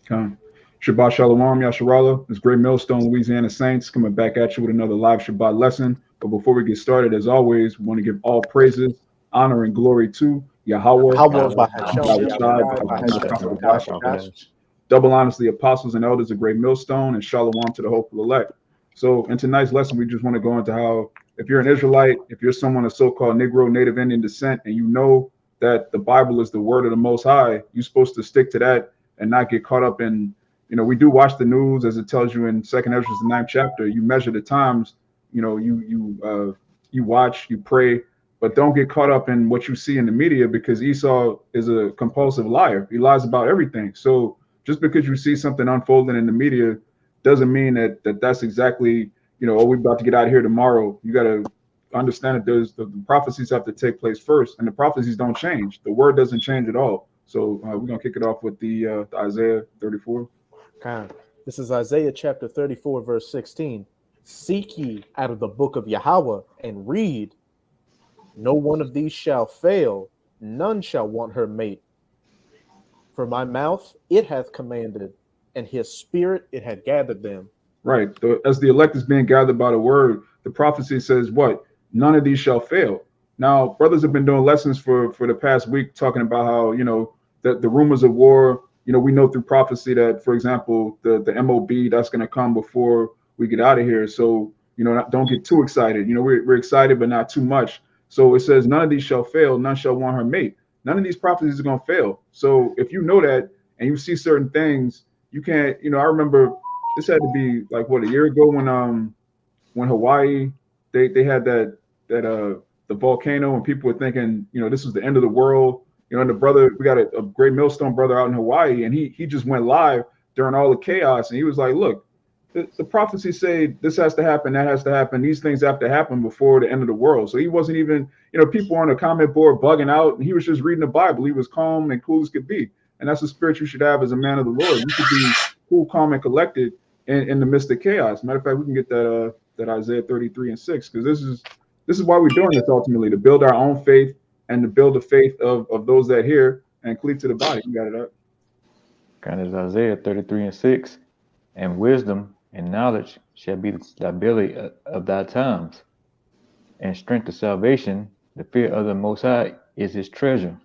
Come. Shabbat Shalom, Yasharala. It's Great Millstone, Louisiana Saints, coming back at you with another live Shabbat lesson. But before we get started, as always, we want to give all praises, honor, and glory to Yahweh, How Yahweh by Bahasham Hashem, Yahweh Yahweh Shai, Yahushai, by Bahasham Bahasham Hashem, Yahweh Yahweh Shai. Yahushai. Bahasham. Double honors to the apostles and elders of Great Millstone, and Shalom to the hopeful elect. So, in tonight's lesson, we just want to go into how, if you're an Israelite, if you're someone of so-called Negro, Native Indian descent, and you know that the Bible is the word of the Most High, you're supposed to stick to that and not get caught up in, we do watch the news as it tells you in Second Ezra, the ninth chapter. You measure the times, you watch, you pray, but don't get caught up in what you see in the media because Esau is a compulsive liar. He lies about everything. So just because you see something unfolding in the media doesn't mean that's exactly, oh, we're about to get out of here tomorrow. You got to understand that there's the prophecies have to take place first, and the prophecies don't change. The word doesn't change at all. So we're gonna kick it off with the Isaiah 34. Kind. This is Isaiah chapter 34, verse 16. Seek ye out of the book of Yahweh and read. No one of these shall fail, none shall want her mate. For my mouth it hath commanded, and his spirit it hath gathered them. Right. As the elect is being gathered by the word, the prophecy says what? None of these shall fail. Now, brothers have been doing lessons for the past week talking about how, the rumors of war, we know through prophecy that, for example, the MOB, that's going to come before we get out of here. So, don't get too excited. We're excited, but not too much. So it says, none of these shall fail, none shall want her mate. None of these prophecies are going to fail. So if you know that and you see certain things, you can't, I remember this had to be like what, a year ago when Hawaii they had the volcano and people were thinking, this was the end of the world. And the brother, we got a great millstone brother out in Hawaii, and he just went live during all the chaos, and he was like, look, the prophecies say this has to happen, that has to happen, these things have to happen before the end of the world. So he wasn't even, people on the comment board bugging out, and he was just reading the Bible. He was calm and cool as could be. And that's the spirit you should have as a man of the Lord. You should be cool, calm, and collected in the midst of chaos. Matter of fact, we can get that Isaiah 33 and 6, because this is why we're doing this ultimately, to build our own faith and to build the faith of those that hear and cleave to the body. You got it up. Kind of Isaiah 33 and 6. And wisdom and knowledge shall be the stability of thy times, and strength of salvation, the fear of the Most High is his treasure.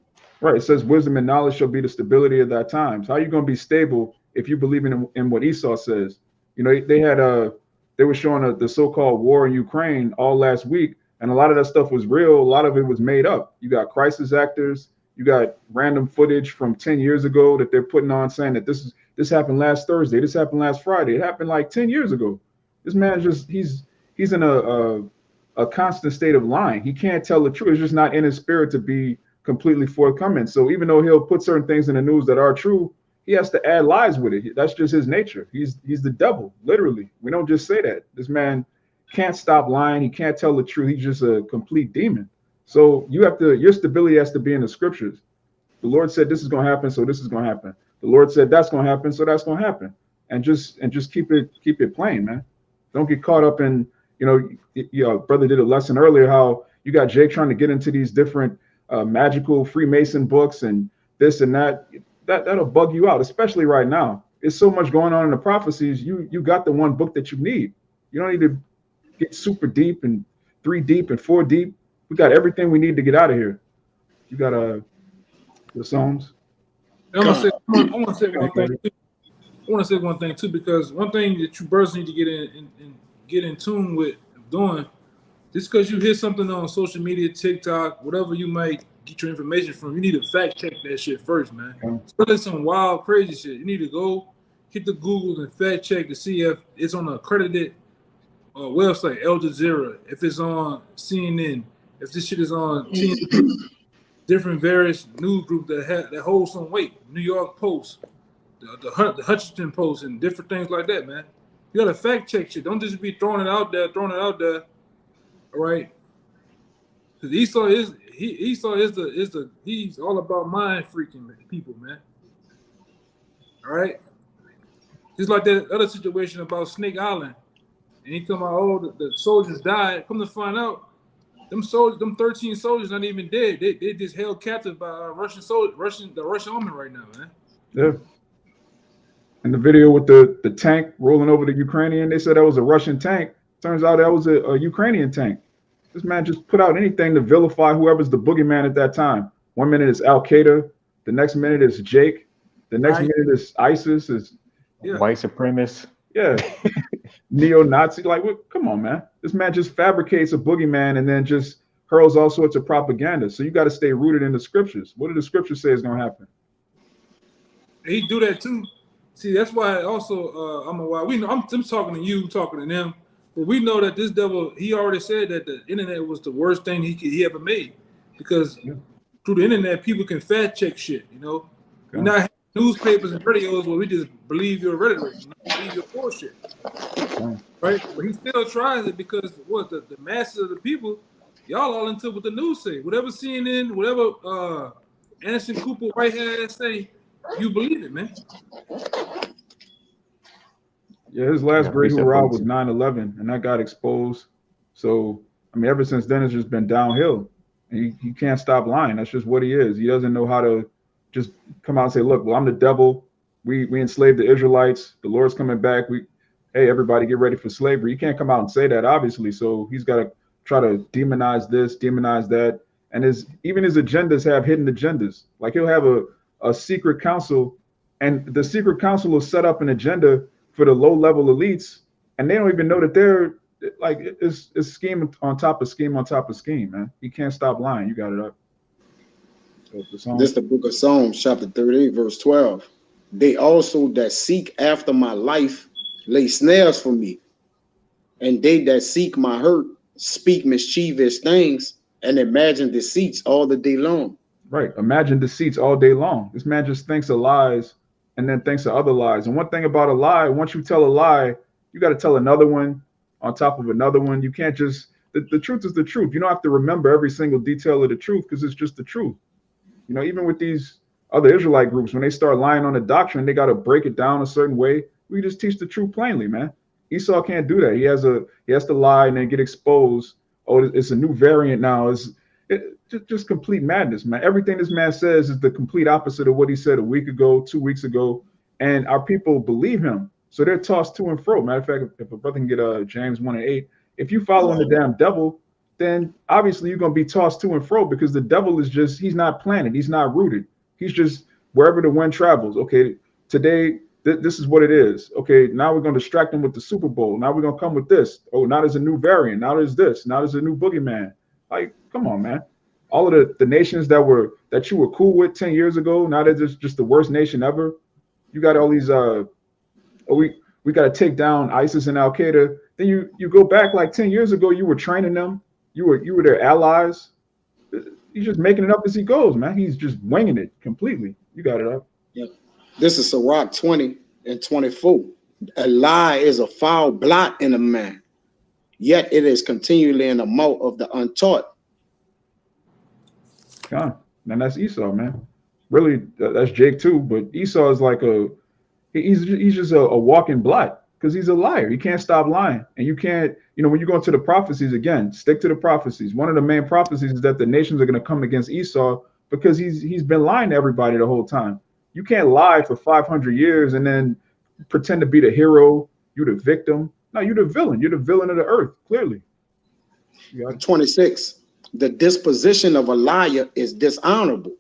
Right. It says wisdom and knowledge shall be the stability of thy times. How are you going to be stable if you believe in what Esau says? They were showing the so-called war in Ukraine all last week, and a lot of that stuff was real. A lot of it was made up. You got crisis actors. You got random footage from 10 years ago that they're putting on saying that this happened last Thursday. This happened last Friday. It happened like 10 years ago. This man he's in a constant state of lying. He can't tell the truth. It's just not in his spirit to be completely forthcoming. So even though he'll put certain things in the news that are true, he has to add lies with it. That's just his nature. He's the devil, literally. We don't just say that. This man can't stop lying. He can't tell the truth. He's just a complete demon. So your stability has to be in the scriptures. The Lord said this is going to happen, so this is going to happen. The Lord said that's going to happen, so that's going to happen. And just keep it plain, man. Don't get caught up in, brother did a lesson earlier how you got Jake trying to get into these different magical Freemason books and this and that. That'll bug you out, especially right now. There's so much going on in the prophecies. You got the one book that you need. You don't need to get super deep and 3 deep and 4 deep. We got everything we need to get out of here. You got the Psalms. I want to say one thing. I want to say one thing too, because one thing that you brothers need to get in tune with doing, just because you hear something on social media, TikTok, whatever you might get your information from, you need to fact check that shit first, man. Especially some wild, crazy shit. You need to go hit the Googles and fact check to see if it's on an accredited website, Al Jazeera, if it's on CNN, if this shit is on TNT, different various news groups that hold some weight. New York Post, the Hutchinson Post, and different things like that, man. You gotta fact check shit. Don't just be throwing it out there. All right. Because Esau is he's all about mind freaking people, man. All right. Just like that other situation about Snake Island. And he come out, oh, the soldiers died. Come to find out, them 13 soldiers not even dead. They just held captive by the Russian army right now, man. Yeah. And the video with the tank rolling over the Ukrainian, they said that was a Russian tank. Turns out that was a Ukrainian tank. This man just put out anything to vilify whoever's the boogeyman at that time. 1 minute is Al Qaeda, the next minute is Jake, the next minute is ISIS, is white supremacists. yeah, neo-Nazi. Like, what? Come on, man. This man just fabricates a boogeyman and then just hurls all sorts of propaganda. So you got to stay rooted in the scriptures. What do the scriptures say is going to happen? He do that too. See, that's why also I'm talking to you, talking to them, but we know that this devil, he already said that the internet was the worst thing he ever made, because through the internet people can fact check shit. You know, we're not having newspapers and radios where we just believe your rhetoric, believe your bullshit, right? But he still tries it because what the masses of the people, y'all all into what the news say, whatever CNN, whatever Anderson Cooper Whitehead say. You believe it, man. Yeah, his last great hurrah was 9/11, and that got exposed. So, I mean, ever since then, it's just been downhill. And he can't stop lying. That's just what he is. He doesn't know how to just come out and say, look, well, I'm the devil. We enslaved the Israelites. The Lord's coming back. Hey, everybody get ready for slavery. He can't come out and say that, obviously. So he's got to try to demonize this, demonize that. And even his agendas have hidden agendas. Like he'll have a secret council, and the secret council will set up an agenda for the low-level elites, and they don't even know that they're like it's scheme on top of scheme on top of scheme, man. He can't stop lying. You got it up. This is the book of Psalms, chapter 38, verse 12. They also that seek after my life lay snares for me, and they that seek my hurt speak mischievous things and imagine deceits all the day long. Right. Imagine deceits all day long. This man just thinks of lies and then thinks of other lies. And one thing about a lie, once you tell a lie, you got to tell another one on top of another one. You can't just, the truth is the truth. You don't have to remember every single detail of the truth because it's just the truth. You know, even with these other Israelite groups, when they start lying on the doctrine, they got to break it down a certain way. We just teach the truth plainly, man. Esau can't do that. He has to lie and then get exposed. Oh, it's a new variant now. Just complete madness, man. Everything this man says is the complete opposite of what he said a week ago, 2 weeks ago, and our people believe him. So they're tossed to and fro. Matter of fact, if a brother can get James 1:8, if you following the damn devil, then obviously you're gonna be tossed to and fro because the devil is he's not planted, he's not rooted. He's just wherever the wind travels. Okay, today this is what it is. Okay, now we're gonna distract them with the Super Bowl. Now we're gonna come with this. Oh, now there's a new variant. Now there's this. Now there's a new boogeyman. Like, come on, man. All of the nations that you were cool with 10 years ago, now they're just the worst nation ever. You got all these we got to take down ISIS and Al Qaeda. Then you go back like 10 years ago, you were training them, you were their allies. He's just making it up as he goes, man. He's just winging it completely. You got it up. Yeah. This is Sirach 20 and 24. A lie is a foul blot in a man, yet it is continually in the mouth of the untaught. God, man, that's Esau, man. Really, that's Jake too. But Esau is like he's just a walking blot because he's a liar. He can't stop lying, and you can't. You know, when you go into the prophecies again, stick to the prophecies. One of the main prophecies is that the nations are going to come against Esau because he's been lying to everybody the whole time. You can't lie for 500 years and then pretend to be the hero. You're the victim. No, you're the villain. You're the villain of the earth. Clearly. 26. The disposition of a liar is dishonorable,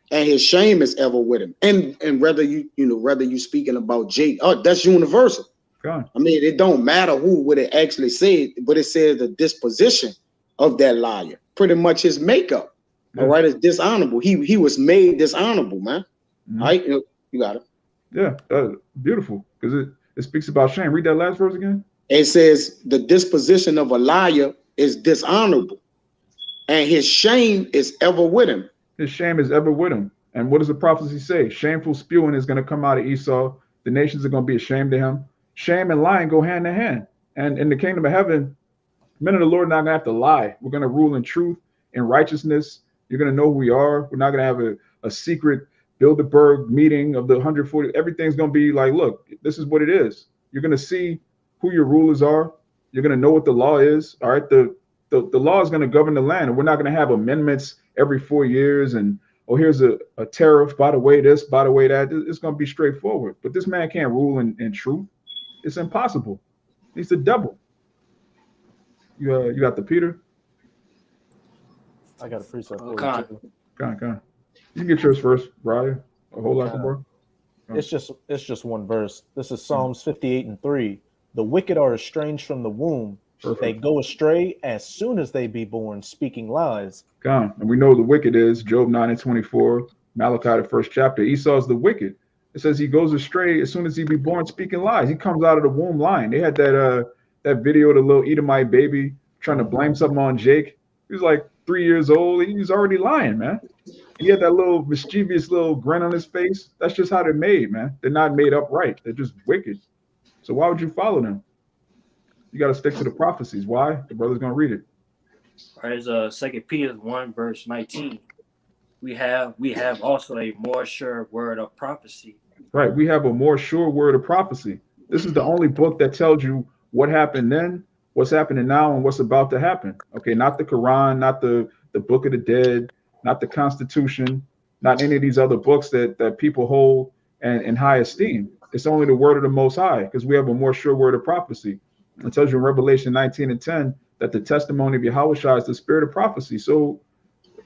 and his shame is ever with him. And whether you speaking about Jake, that's universal. God. I mean, it don't matter what it actually said, but it says the disposition of that liar, pretty much his makeup. Yeah. All right, is dishonorable. He was made dishonorable, man. Mm-hmm. All right, you got it. Yeah, beautiful, because it speaks about shame. Read that last verse again. It says the disposition of a liar is dishonorable, and his shame is ever with him. His shame is ever with him. And what does the prophecy say? Shameful spewing is going to come out of Esau. The nations are going to be ashamed of him. Shame and lying go hand in hand. And in the kingdom of heaven, men of the Lord are not going to have to lie. We're going to rule in truth and righteousness. You're going to know who we are. We're not going to have a secret Bilderberg meeting of the 140. Everything's going to be like, look, this is what it is. You're going to see who your rulers are. You're going to know what the law is. All right. The law is going to govern the land, and we're not going to have amendments every 4 years and oh, here's a tariff, by the way this, by the way that. It's going to be straightforward. But this man can't rule in truth. It's impossible. He's the devil. You got the Peter? I got a precept for Okay. you too. Go on. You can get yours first, Brian. A whole lot more. It's just one verse. This is Psalms 58:3. The wicked are estranged from the womb. Perfect. They go astray as soon as they be born, speaking lies. Gone. And we know the wicked is Job 9:24, Malachi the first chapter. Esau's the wicked. It says he goes astray as soon as he be born, speaking lies. He comes out of the womb lying. They had that video of the little Edomite baby trying to blame something on Jake. He was like 3 years old. He was already lying, man. He had that little mischievous little grin on his face. That's just how they're made, man. They're not made upright. They're just wicked. So why would you follow them? You got to stick to the prophecies. Why? The brother's going to read it. All right, it's 2 Peter 1 verse 19. We have also a more sure word of prophecy. Right. We have a more sure word of prophecy. This is the only book that tells you what happened then, what's happening now, and what's about to happen. Okay, not the Quran, not the Book of the Dead, not the Constitution, not any of these other books that people hold in high esteem. It's only the word of the Most High, because we have a more sure word of prophecy. It tells you in Revelation 19:10 that the testimony of Yahushua is the spirit of prophecy. So,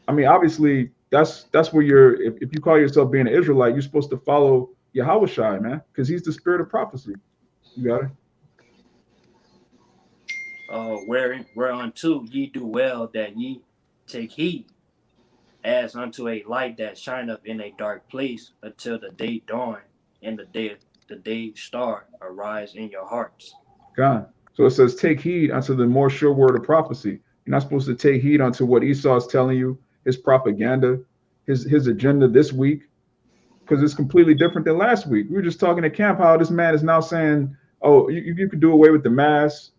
I mean, obviously, that's where if you call yourself being an Israelite, you're supposed to follow Yahushua, man, because he's the spirit of prophecy. You got it? Whereunto ye do well that ye take heed, as unto a light that shineth in a dark place, until the day dawn and the day star arise in your hearts. God. So it says, take heed unto the more sure word of prophecy. You're not supposed to take heed unto what Esau is telling you, his propaganda, his agenda this week, because it's completely different than last week. We were just talking at camp how this man is now saying, oh, you could do away with the mass.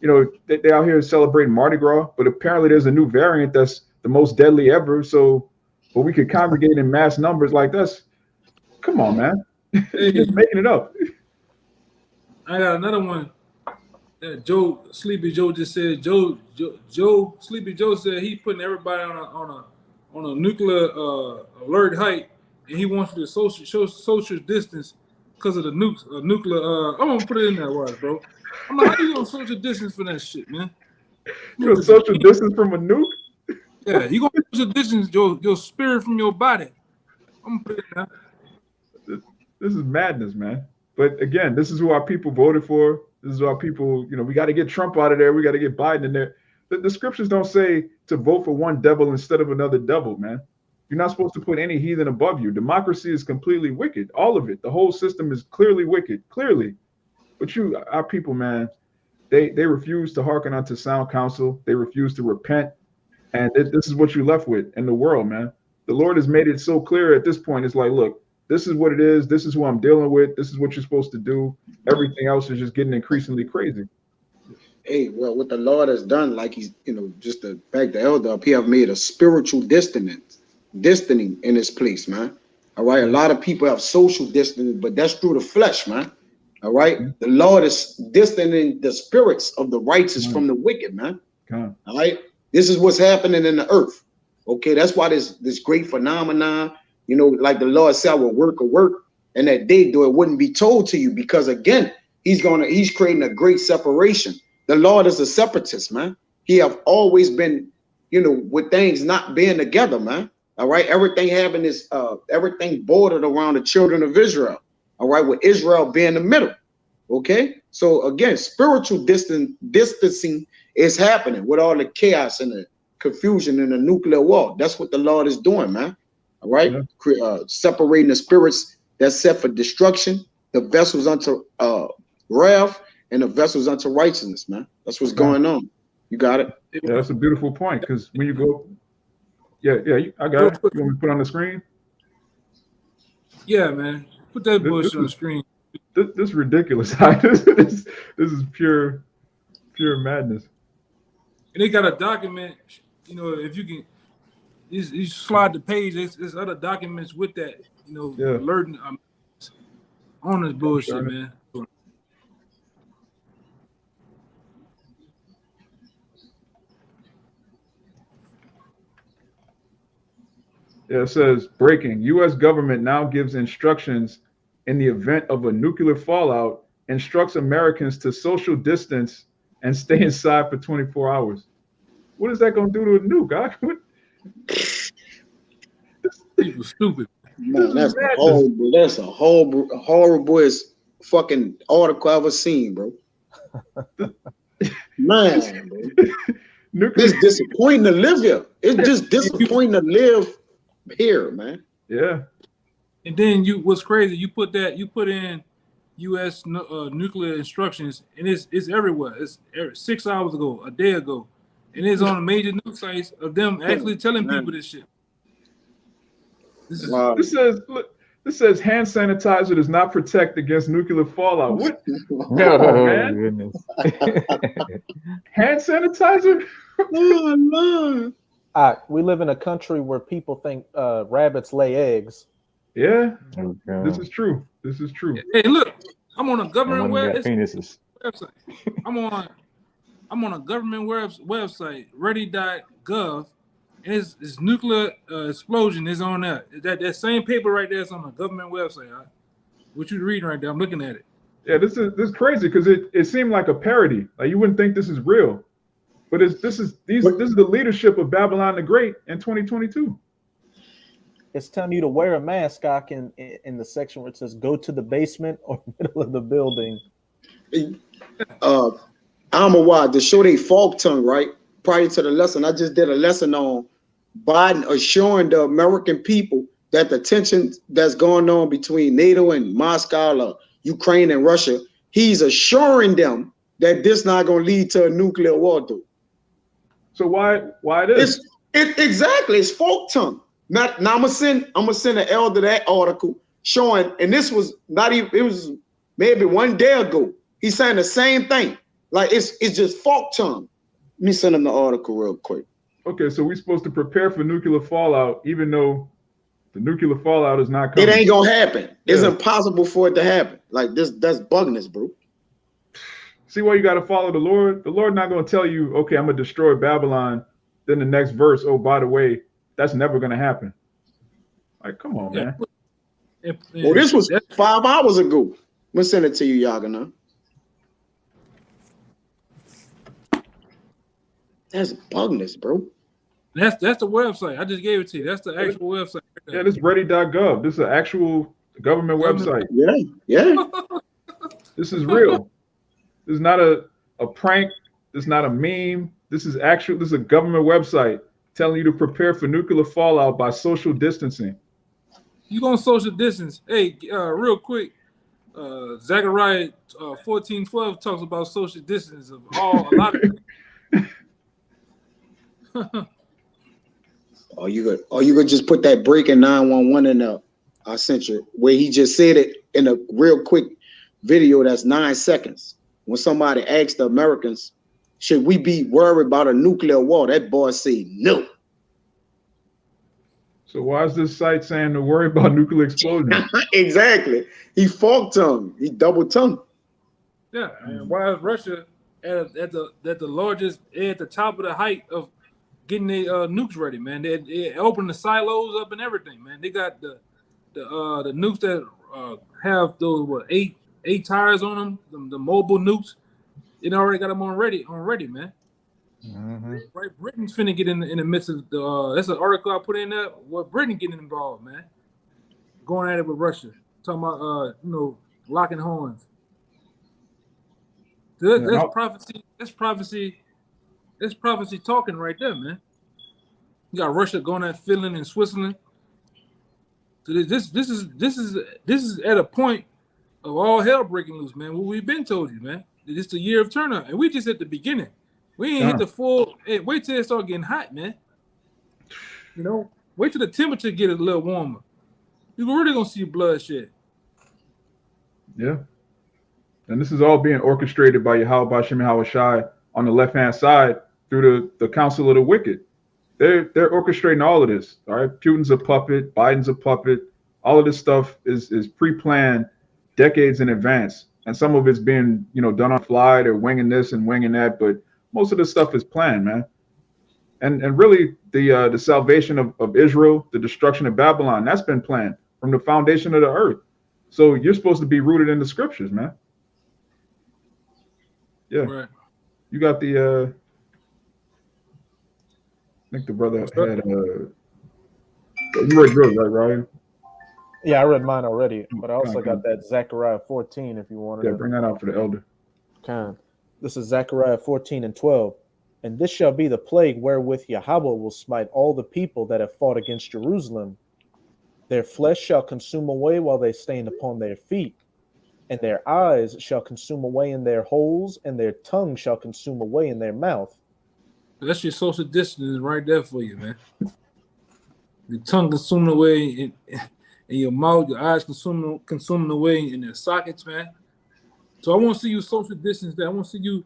You know, they out here celebrating Mardi Gras, but apparently there's a new variant that's the most deadly ever. So, but we could congregate in mass numbers like this. Come on, man. Hey, just making it up. I got another one. Sleepy Joe just said. Sleepy Joe said he putting everybody on a nuclear alert height, and he wants you to social distance because of the nuclear. I'm gonna put it in there, watch, bro. I'm like, how you gonna social distance for that shit, man? You know, social distance from a nuke? Yeah, you gonna social distance your spirit from your body. I'm gonna put it in there. This is madness, man. But again, this is who our people voted for. This is our people, you know, we got to get Trump out of there. We got to get Biden in there. The scriptures don't say to vote for one devil instead of another devil, man. You're not supposed to put any heathen above you. Democracy is completely wicked. All of it. The whole system is clearly wicked, clearly. But our people, man, they refuse to hearken unto sound counsel. They refuse to repent. And this is what you're left with in the world, man. The Lord has made it so clear at this point. It's like, look, this is what it is. This is who I'm dealing with. This is what you're supposed to do. Everything else is just getting increasingly crazy. Hey, well, what the Lord has done, like he's, just to back the elder up, he have made a spiritual distancing in this place, man. All right. A lot of people have social distancing, but that's through the flesh, man. All right. Mm-hmm. The Lord is distancing the spirits of the righteous from the wicked, man. All right. This is what's happening in the earth. Okay. That's why this great phenomenon, like the Lord said, I will work, and that they do it wouldn't be told to you, because again, he's creating a great separation. The Lord is a separatist, man. He have always been, with things not being together, man. All right. Everything having this, everything bordered around the children of Israel. All right. With Israel being the middle. Okay. So again, spiritual distancing is happening with all the chaos and the confusion and the nuclear war. That's what the Lord is doing, man. All right. Yeah. Separating the spirits that's set for destruction, the vessels unto wrath, and the vessels unto righteousness, man. That's what's going on. You got it? Yeah, that's a beautiful point, because when you go, I got it. You want me to put on the screen? Yeah, man. Put that bullshit on the screen. This is ridiculous. This is pure madness. And they got a document, if you can, you slide the page, there's other documents with that, alerting on this bullshit, man. Yeah, it says breaking. U.S. government now gives instructions in the event of a nuclear fallout, instructs Americans to social distance and stay inside for 24 hours. What is that going to do to a nuke? People stupid. Man, that's horrible. That's a horrible as fucking article I've ever seen, bro. Man, bro. It's disappointing to live here. It's just disappointing to live here, man. Yeah. And then what's crazy? You put in U.S. Nuclear instructions, and it's everywhere. It's 6 hours ago, a day ago, and it's on the major news sites of them actually telling people this shit. This says hand sanitizer does not protect against nuclear fallout. What? No, man. Hand sanitizer? Oh, no. We live in a country where people think rabbits lay eggs. Yeah, this is true. This is true. Hey, look, I'm on a government website. I'm on a government website, ready.gov, and it's nuclear explosion is on there. That same paper right there is on the government website. Right? What you reading right there? I'm looking at it. Yeah, this is crazy because it seemed like a parody. Like you wouldn't think this is real, but this is the leadership of Babylon the Great in 2022. It's telling you to wear a mask, in the section where it says "Go to the basement" or middle of the building. Amawad, to show they fork tongue, right? Prior to the lesson, I just did a lesson on Biden assuring the American people that the tension that's going on between NATO and Moscow, or Ukraine and Russia, he's assuring them that this not going to lead to a nuclear war, dude. So why this? Exactly, it's fork tongue. Now I'm gonna send an elder that article showing, and this was not even, it was maybe 1 day ago. He's saying the same thing. Like it's just fork tongue. Let me send him the article real quick. Okay, so we're supposed to prepare for nuclear fallout, even though the nuclear fallout is not coming. It ain't gonna happen. Yeah. It's impossible for it to happen. Like that's bugging us, bro. See why you got to follow the Lord? The Lord not going to tell you, okay, I'm going to destroy Babylon. Then the next verse, oh, by the way, that's never going to happen. Like, come on, man. Well, this was 5 hours ago. I'm going to send it to you, Yagana. That's bugging us, bro. That's the website. I just gave it to you. That's the actual website. Yeah, this is ready.gov. This is an actual government website. Yeah. This is real. This is not a prank. This is not a meme. This is a government website telling you to prepare for nuclear fallout by social distancing. You gonna social distance? Hey, real quick, Zechariah 14:12 talks about social distance of a lot of things. Are you gonna just put that break in 911 in the I sent you where he just said it in a real quick video that's 9 seconds. When somebody asked the Americans, should we be worried about a nuclear war? That boy said no. So why is this site saying to worry about nuclear explosion? Exactly. He fork tongue. He double tongue. Yeah, and why is Russia at the largest, at the top of the height of getting their nukes ready, man? They opened the silos up and everything, man. They got the nukes that have those eight tires on them, the mobile nukes. They already got them on ready, man. Mm-hmm. Right, Britain's finna get in the midst of the. That's an article I put in there. What Britain getting involved, man? Going at it with Russia, talking about locking horns. That's prophecy. That's prophecy. That's prophecy talking right there, man. You got Russia going at Finland and Switzerland. So this is at a point of all hell breaking loose, man. What we've been told you, man. It's the year of turnout, and we just at the beginning. We ain't hit the full. Hey, wait till it start getting hot, man. Wait till the temperature get a little warmer. You're really gonna see bloodshed. Yeah, and this is all being orchestrated by Yahweh Bashim Shai on the left-hand side through the Council of the Wicked. They're orchestrating all of this. All right, Putin's a puppet, Biden's a puppet. All of this stuff is pre-planned decades in advance, and some of it's being done on the fly. They're winging this and winging that, but most of the stuff is planned, man. And really the salvation of Israel, the destruction of Babylon, that's been planned from the foundation of the earth. So you're supposed to be rooted in the scriptures, man. Yeah. Right. You got the I think the brother had you read yours, right, Ryan? Yeah, I read mine already, but I also got that Zechariah 14 if you wanted to. Yeah, bring that out for the elder. This is Zechariah 14:12. And this shall be the plague wherewith Yahweh will smite all the people that have fought against Jerusalem. Their flesh shall consume away while they stand upon their feet, and their eyes shall consume away in their holes, and their tongue shall consume away in their mouth. That's your social distance right there for you, man. Your tongue consuming away in your mouth, your eyes consuming away in their sockets, man. So I want to see you social distance there. I want to see you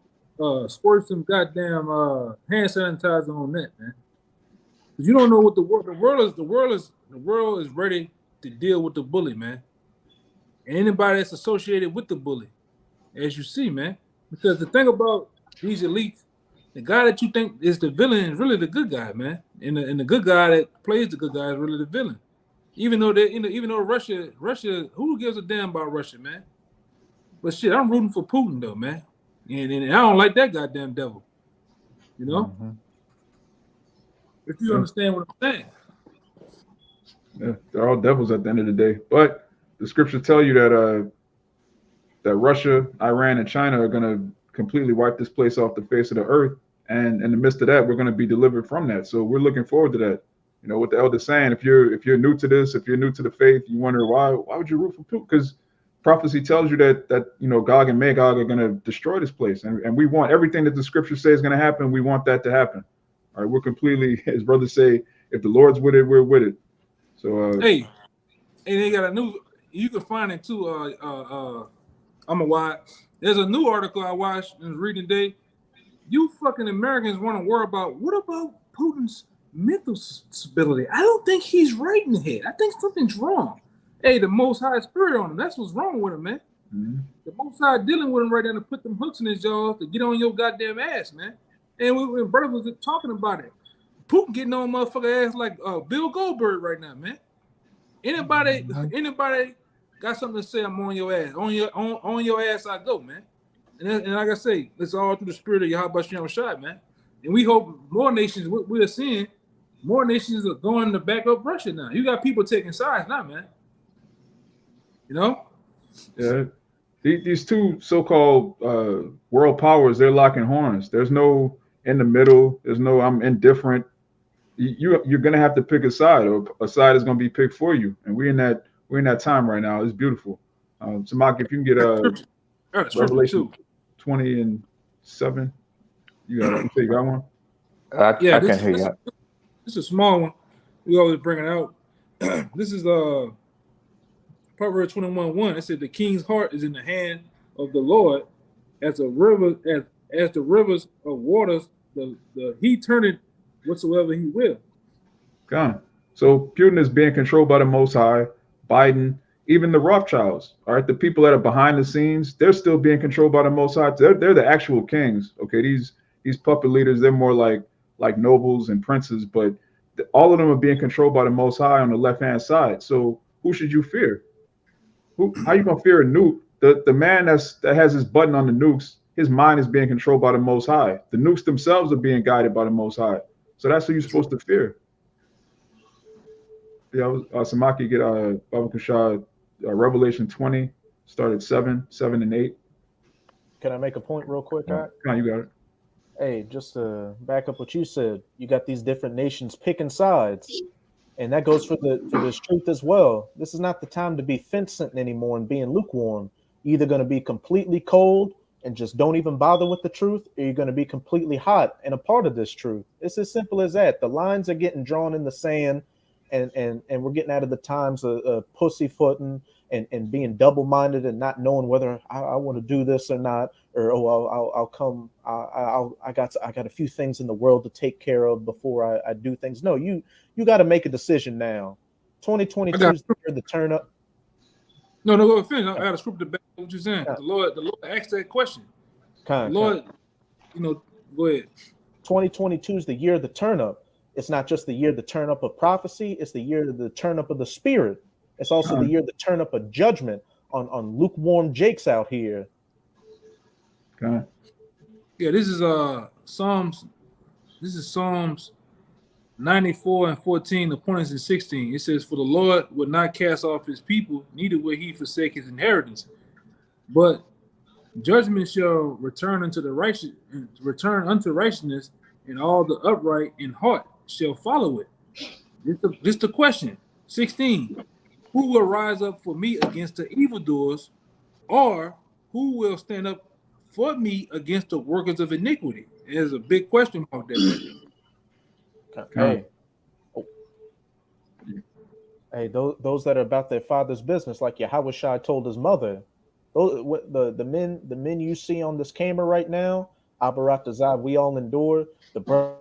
squirt some goddamn hand sanitizer on that, man. Because you don't know what the world is ready to deal with the bully, man. And anybody that's associated with the bully, as you see, man. Because the thing about these elites, the guy that you think is the villain is really the good guy, man. And the good guy that plays the good guy is really the villain. Even though Russia, who gives a damn about Russia, man? But shit, I'm rooting for Putin though, man. And I don't like that goddamn devil. You know? Mm-hmm. If you understand what I'm saying. Yeah, they're all devils at the end of the day. But the scriptures tell you that Russia, Iran, and China are going to completely wipe this place off the face of the earth. And in the midst of that, we're going to be delivered from that. So we're looking forward to that. You know what the elder's saying. If you're new to this, if you're new to the faith, you wonder why would you root for Putin? Because prophecy tells you that you know Gog and Magog are going to destroy this place, and we want everything that the scripture says is going to happen. We want that to happen. All right, we're completely, as brothers say, if the Lord's with it, we're with it. So hey, and they got a new. You can find it too. I'm a watch. There's a new article I watched and was reading today. You fucking Americans want to worry about what about Putin's mental stability? I don't think he's right in the head. I think something's wrong. Hey, the Most High spirit on him. That's what's wrong with him, man. Mm-hmm. The Most High dealing with him right now to put them hooks in his jaws to get on your goddamn ass, man. And when brother was talking about it, Putin getting on motherfucker ass like Bill Goldberg right now, man. Anybody got something to say? I'm on your ass. On your ass I go, man. And like I say, it's all through the spirit of Yahweh Shem Shai, man. And we hope more nations, we are seeing more nations are going to back up Russia now. You got people taking sides now, man. You know? Yeah. These two so-called world powers, they're locking horns. There's no in the middle. There's no I'm indifferent. You're gonna have to pick a side, or a side is gonna be picked for you. And we're in that time right now. It's beautiful. So Mark, if you can get Revelation 20:7, you got it. You got one? I can't hear you. This is a small one. We always bring it out. This is Proverbs 21:1. It said the king's heart is in the hand of the Lord, as a river, as the rivers of waters, he turneth whatsoever he will. Gone. So Putin is being controlled by the Most High. Biden, even the Rothschilds, all right, the people that are behind the scenes, they're still being controlled by the Most High. They're the actual kings. Okay, these puppet leaders, they're more like nobles and princes, but all of them are being controlled by the Most High on the left-hand side. So who should you fear? How you gonna fear a nuke? The man that has his button on the nukes, his mind is being controlled by the Most High. The nukes themselves are being guided by the Most High. So that's who you're supposed to fear. Yeah, Samaki get Baba Kushad, Revelation 20, start at 7 and 8. Can I make a point real quick? Come on, you got it. Hey, just to back up what you said, you got these different nations picking sides, and that goes for this truth as well. This is not the time to be fence-sitting anymore and being lukewarm. You're either going to be completely cold and just don't even bother with the truth, or you're going to be completely hot and a part of this truth. It's as simple as that. The lines are getting drawn in the sand, and we're getting out of the times of pussyfooting and being double-minded and not knowing whether I want to do this or not, or I'll come. I got a few things in the world to take care of before I do things. No, you got to make a decision now. 2022 is the year to turn up. No, go finish. I got a scripture back what you're saying. The Lord asked that question. Lord, go ahead. 2022 is the year of the turn up. It's not just the year of the turn up of prophecy, it's the year of the turn up of the spirit. It's also the year of the turn up of judgment on lukewarm Jakes out here. Okay. Yeah, this is Psalms 94 and 14, the point is in 16. It says, "For the Lord would not cast off his people, neither will he forsake his inheritance. But judgment shall return unto righteousness, and all the upright in heart shall follow it." This the question. 16. Who will rise up for me against the evildoers, or who will stand up for me against the workers of iniquity? There's a big question mark there. Hey, those that are about their father's business, like Yahweh told his mother, the men you see on this camera right now, Abarat Azab, we all endure. The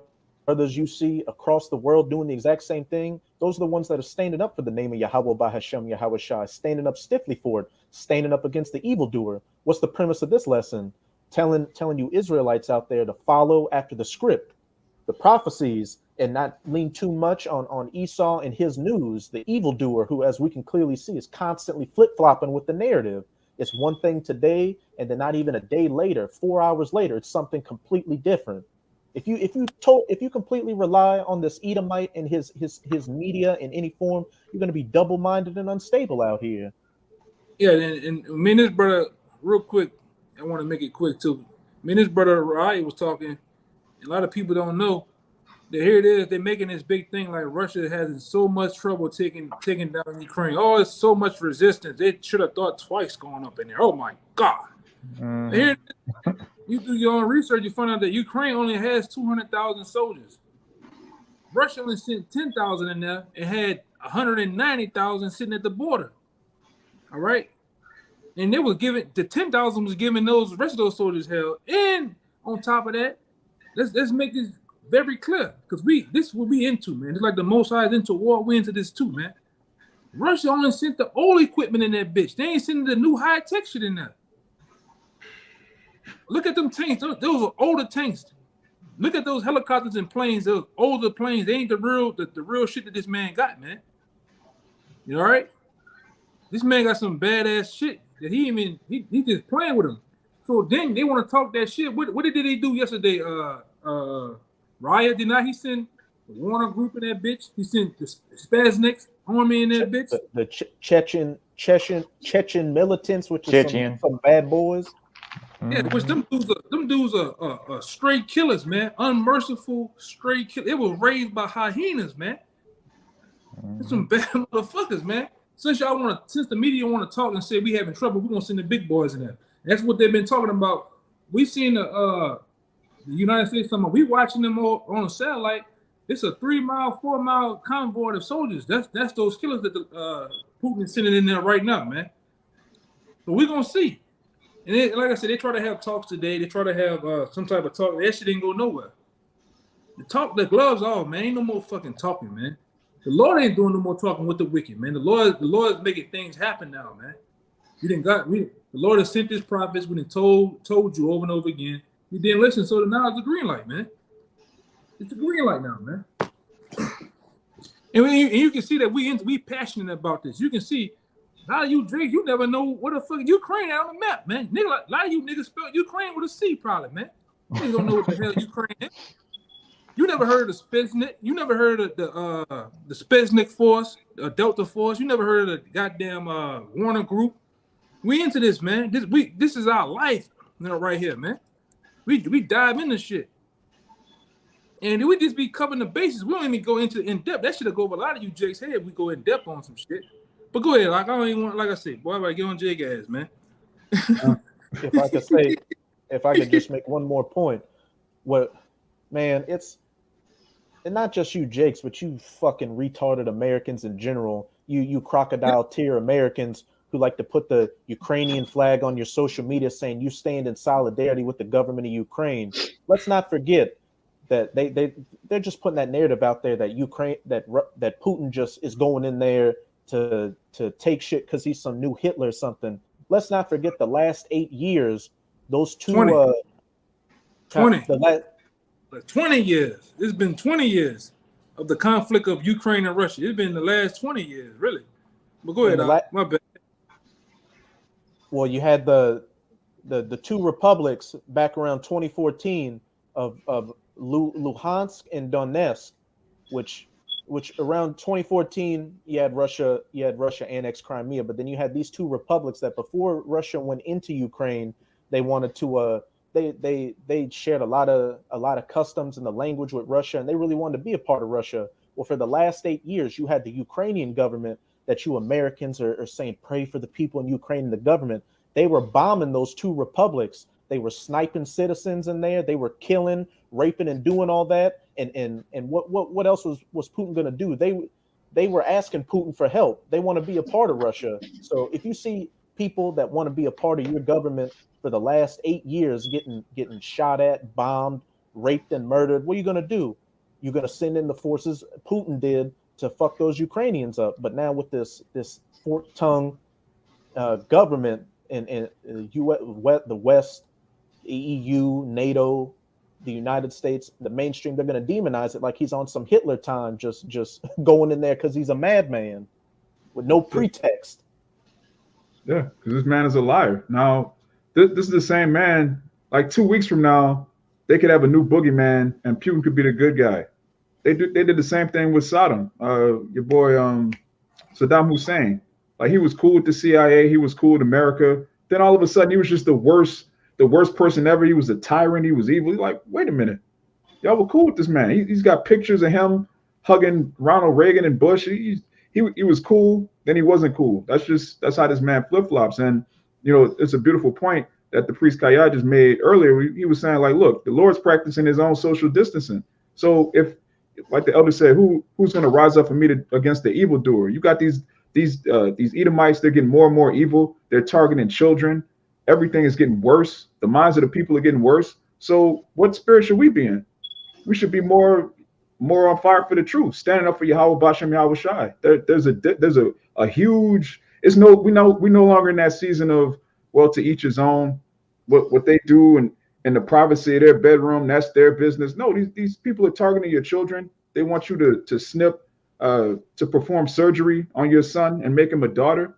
brothers you see across the world doing the exact same thing, those are the ones that are standing up for the name of Yahweh by Hashem, Yahweh Shai, standing up stiffly for it, standing up against the evildoer. What's the premise of this lesson? Telling you Israelites out there to follow after the script, the prophecies, and not lean too much on Esau and his news, the evildoer, who, as we can clearly see, is constantly flip-flopping with the narrative. It's one thing today, and then not even a day later, 4 hours later, it's something completely different. If you completely rely on this Edomite and his media in any form, you're going to be double-minded and unstable out here. Yeah, and me and this brother, real quick, I want to make it quick too. Me and this brother Rai was talking. A lot of people don't know that here it is. They're making this big thing like Russia has so much trouble taking down Ukraine. Oh, it's so much resistance. They should have thought twice going up in there. Oh my God! Here, you do your own research, you find out that Ukraine only has 200,000 soldiers. Russia only sent 10,000 in there and had 190,000 sitting at the border. All right, and they was giving the 10,000 was giving those rest of those soldiers hell. And on top of that, let's make this very clear, because this is what we into, man. It's like the Most High is into war. We into this too, man. Russia only sent the old equipment in that bitch. They ain't sending the new high tech shit in there. Look at them tanks. Those are older tanks. Look at those helicopters and planes. Those older planes. They ain't the real shit that this man got, man. You all right? This man got some badass shit that he just playing with them. So then they want to talk that shit. What did they do yesterday? Riot did not he send the Warner Group in that bitch? He sent the Spazniks army in that bitch. The Chechen militants, which is some bad boys. Yeah, which them dudes are straight killers, man. Unmerciful straight killers. It was raised by hyenas, man. Some bad motherfuckers, man. Since the media want to talk and say we having trouble, we're gonna send the big boys in there. That's what they've been talking about. We seen the United States talking. We watching them all on a satellite. It's a 3-mile, 4-mile convoy of soldiers. That's those killers that Putin is sending in there right now, man. So we're gonna see. And like I said, they try to have talks today. They try to have some type of talk. That shit didn't go nowhere. The gloves off, man. Ain't no more fucking talking, man. The Lord ain't doing no more talking with the wicked, man. The Lord is making things happen now, man. The Lord has sent his prophets. We done told you over and over again. You didn't listen, so now it's a green light, man. It's a green light now, man. And you can see that we passionate about this. You can see a lot of you drink, you never know what the fuck Ukraine out on the map, man. Nigga, a lot of you niggas spelled Ukraine with a C, probably, man. You don't know what the hell Ukraine is. You never heard of Spetsnaz. You never heard of the Spetsnaz Force, Delta Force. You never heard of the goddamn Warner Group. We into this, man. This is our life, right here, man. We dive into shit. And we just be covering the bases. We don't even go into in depth. That should go over a lot of you Jake's head. We go in depth on some shit. But go ahead. Like I don't even want, like I said, boy, I get on Jake ass, man. If I could just make one more point. Man, it's not just you Jakes, but you fucking retarded Americans in general. You crocodile tier Americans who like to put the Ukrainian flag on your social media saying you stand in solidarity with the government of Ukraine. Let's not forget that they're just putting that narrative out there that that Putin just is going in there to take shit because he's some new Hitler or something. Let's not forget the last 8 years, those two 20. like 20 years. It's been 20 years of the conflict of Ukraine and Russia. It's been the last 20 years, really. But go ahead, my bad. Well, you had the two republics back around 2014 of Luhansk and Donetsk, which around 2014 you had Russia annex Crimea, but then you had these two republics that before Russia went into Ukraine, they wanted to they shared a lot of customs and the language with Russia, and they really wanted to be a part of Russia. Well, for the last 8 years, you had the Ukrainian government that you Americans are saying pray for the people in Ukraine and the government. They were bombing those two republics. They were sniping citizens in there. They were killing, raping, and doing all that. And what else was Putin going to do? They were asking Putin for help. They want to be a part of Russia. So if you see people that want to be a part of your government for the last 8 years getting shot at, bombed, raped, and murdered, what are you going to do? You're going to send in the forces Putin did to fuck those Ukrainians up. But now with this fork-tongued government in the West, the EU, NATO, the United States, the mainstream, they're going to demonize it like he's on some Hitler time, just going in there because he's a madman with no pretext. Yeah, because this man is a liar. Now, this is the same man. Like 2 weeks from now, they could have a new boogeyman, and Putin could be the good guy. They did the same thing with Saddam, your boy Saddam Hussein. Like he was cool with the CIA, he was cool with America. Then all of a sudden, he was just the worst person ever. He was a tyrant. He was evil. Like, wait a minute, y'all were cool with this man. He's got pictures of him hugging Ronald Reagan and Bush. He was cool. Then he wasn't cool. That's how this man flip flops. And you know, it's a beautiful point that the priest Kaya just made earlier. He was saying like, look, the Lord's practicing his own social distancing. So if, like the elder said, who's going to rise up for me against the evildoer? You got these Edomites. They're getting more and more evil. They're targeting children. Everything is getting worse. The minds of the people are getting worse. So what spirit should we be in? We should be more on fire for the truth, standing up for Yahweh Bashem Yahweh Shai. There's a huge. We no longer in that season of, well, to each his own. What they do and in the privacy of their bedroom, that's their business. No, these people are targeting your children. They want you to snip, to perform surgery on your son and make him a daughter.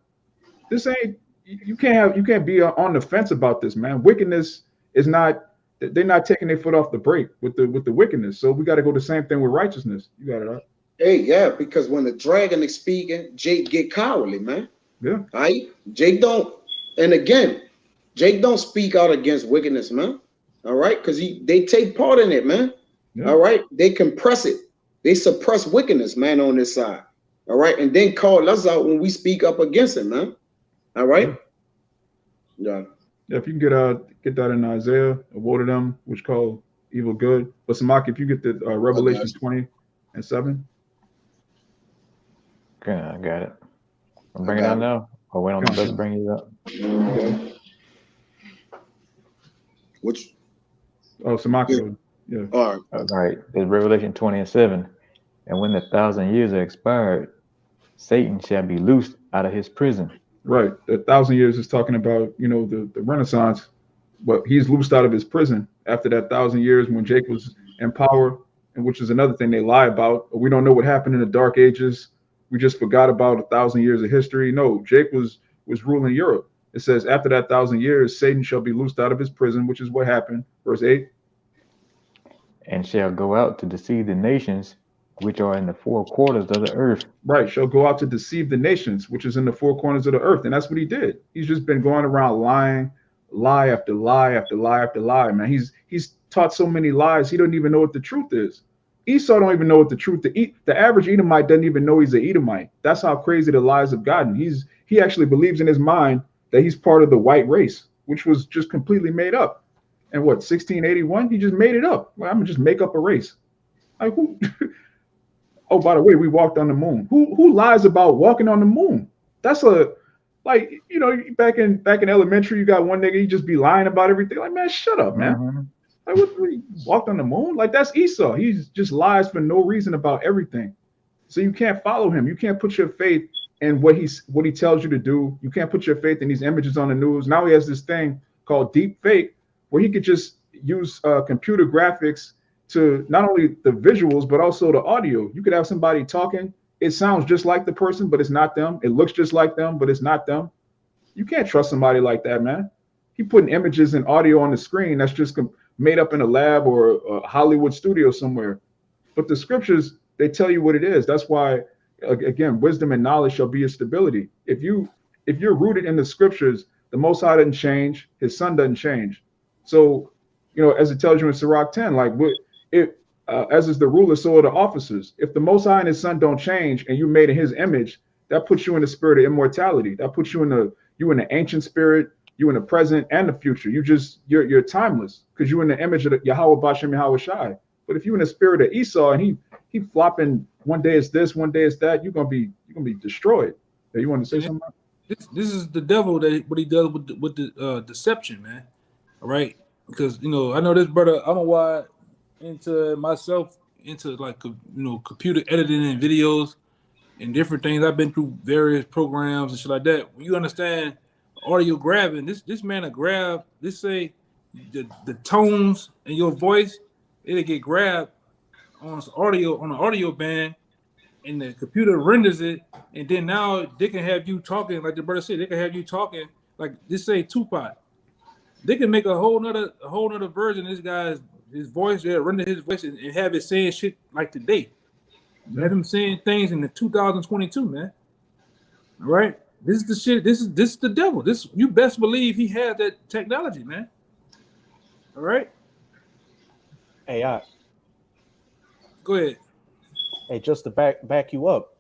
This ain't. You can't be on the fence about this, man. Wickedness is not. They're not taking their foot off the brake with the wickedness. So we got to go the same thing with righteousness. You got it, right? Hey, yeah, because when the dragon is speaking, Jake get cowardly, man. Yeah. All right. Jake don't speak out against wickedness, man. All right, because they take part in it, man. Yeah. All right, they compress it. They suppress wickedness, man, on this side. All right, and then call us out when we speak up against it, man. All right. Yeah. Yeah, if you can get that in Isaiah, a word of them which call evil good. But Samaki, if you get the Revelation 20:7. Okay, I got it. I'm bringing it out now. Or wait on the best bring it up. Okay. Which? Oh, Samaki. Yeah. All right. It's Revelation 20:7. And when the 1,000 years are expired, Satan shall be loosed out of his prison. Right. The 1,000 years is talking about, the Renaissance, but he's loosed out of his prison after that 1,000 years when Jake was in power, and which is another thing they lie about. We don't know what happened in the Dark Ages. We just forgot about 1,000 years of history. No, Jake was ruling Europe. It says after that 1,000 years, Satan shall be loosed out of his prison, which is what happened. Verse 8. And shall go out to deceive the nations which are in the four quarters of the earth. Right, shall go out to deceive the nations, which is in the four corners of the earth. And that's what he did. He's just been going around lying, lie after lie after lie after lie, man. He's taught so many lies, he don't even know what the truth is. Esau don't even know what the truth is. The average Edomite doesn't even know he's an Edomite. That's how crazy the lies have gotten. He actually believes in his mind that he's part of the white race, which was just completely made up. And 1681, he just made it up. Well, I'm gonna just make up a race. Like who? Oh, by the way, we walked on the moon. Who lies about walking on the moon? That's back in elementary, you got one nigga, he just be lying about everything. Like, man, shut up, man. Mm-hmm. Like, what, we walked on the moon? Like, that's Esau. He just lies for no reason about everything. So you can't follow him. You can't put your faith in what he tells you to do. You can't put your faith in these images on the news. Now he has this thing called deep fake where he could just use computer graphics to not only the visuals, but also the audio. You could have somebody talking. It sounds just like the person, but it's not them. It looks just like them, but it's not them. You can't trust somebody like that, man. He putting images and audio on the screen that's just made up in a lab or a Hollywood studio somewhere. But the scriptures, they tell you what it is. That's why, again, wisdom and knowledge shall be your stability. If you're rooted in the scriptures, the Most High doesn't change. His Son doesn't change. So, as it tells you in Sirach 10, like as is the ruler, so are the officers. If the Most High and His Son don't change, and you made in His image, that puts you in the spirit of immortality. That puts you in the ancient spirit. You in the present and the future. You're timeless because you're in the image of Yahweh Bashem Yahweh Shai. But if you're in the spirit of Esau and he flopping, one day it's this, one day it's that, you're gonna be destroyed. You want to say something? This is the devil what he does with the deception, man. All right, because I know this brother. I'm a wide into myself into like computer editing and videos and different things. I've been through various programs and shit like that. When you understand audio grabbing, this man will grab, let's say the tones in your voice, it'll get grabbed on the audio band, and the computer renders it, and then now they can have you talking, like the brother said, they can have you talking, like just say Tupac. They can make a whole nother version of this guy's his voice, they'll render his voice and have it saying shit like today. Have him saying things in the 2022, man. All right. This is the shit. This is the devil. This, you best believe he has that technology, man. All right. Hey, go ahead. Hey, just to back you up,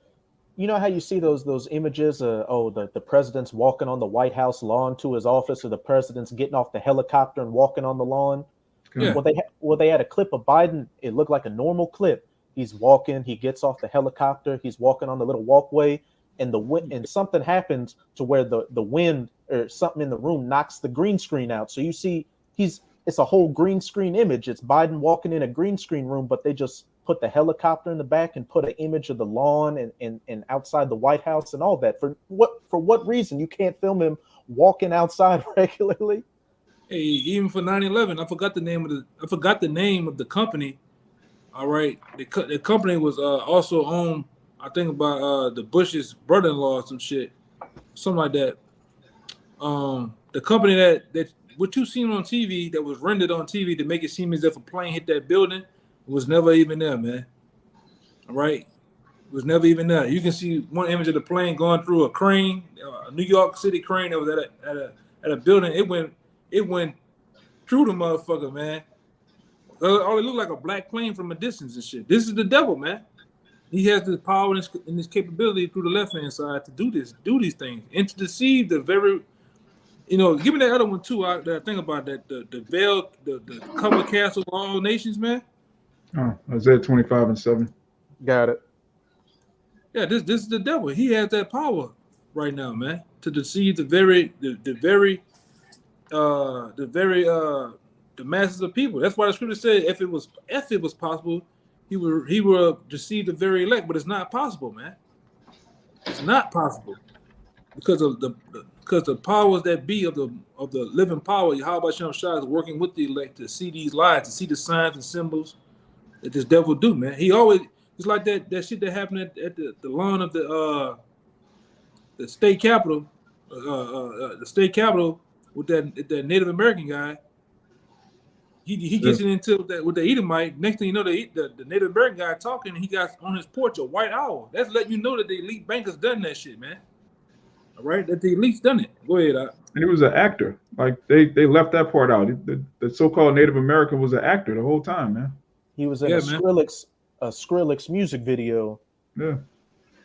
you know how you see those images? The president's walking on the White House lawn to his office, or the president's getting off the helicopter and walking on the lawn. Yeah. Well, they had a clip of Biden. It looked like a normal clip. He's walking. He gets off the helicopter. He's walking on the little walkway, and something happens to where the wind or something in the room knocks the green screen out. So you see it's a whole green screen image. It's Biden walking in a green screen room, but they just put the helicopter in the back and put an image of the lawn and outside the White House and all that. For what reason? You can't film him walking outside regularly? Hey, even for 9/11, I forgot the name of the company. All right, the company was also owned, I think, by the Bush's brother-in-law or some shit, something like that. The company that what you seen on TV, that was rendered on TV to make it seem as if a plane hit that building, was never even there, man. All right, it was never even there. You can see one image of the plane going through a crane, a New York City crane that was at a building. It went through the motherfucker, man. It looked like a black plane from a distance and shit. This is the devil, man. He has the power and his capability through the left-hand side to do these things, and to deceive the very, give me that other one too. That I think about that, the veil, the cover castle of all nations, man. Oh, Isaiah 25:7. Got it. Yeah, this is the devil. He has that power right now, man, to deceive the masses of people. That's why the scripture said, if it was possible, he would deceive the very elect. But it's not possible, man. It's not possible because the powers that be of the living power, Yahweh Shem Shai, is working with the elect to see these lies, to see the signs and symbols that this devil do, man. It's like that shit that happened at the lawn of the state capitol, with that Native American guy. He gets it into that with the Edomite. Next thing you know, the Native American guy talking, and he got on his porch a white owl. That's letting you know that the elite bankers done that shit, man. All right, that the elite's done it. Go ahead. And he was an actor. Like they left that part out. The so-called Native American was an actor the whole time, man. He was in a Skrillex music video. Yeah.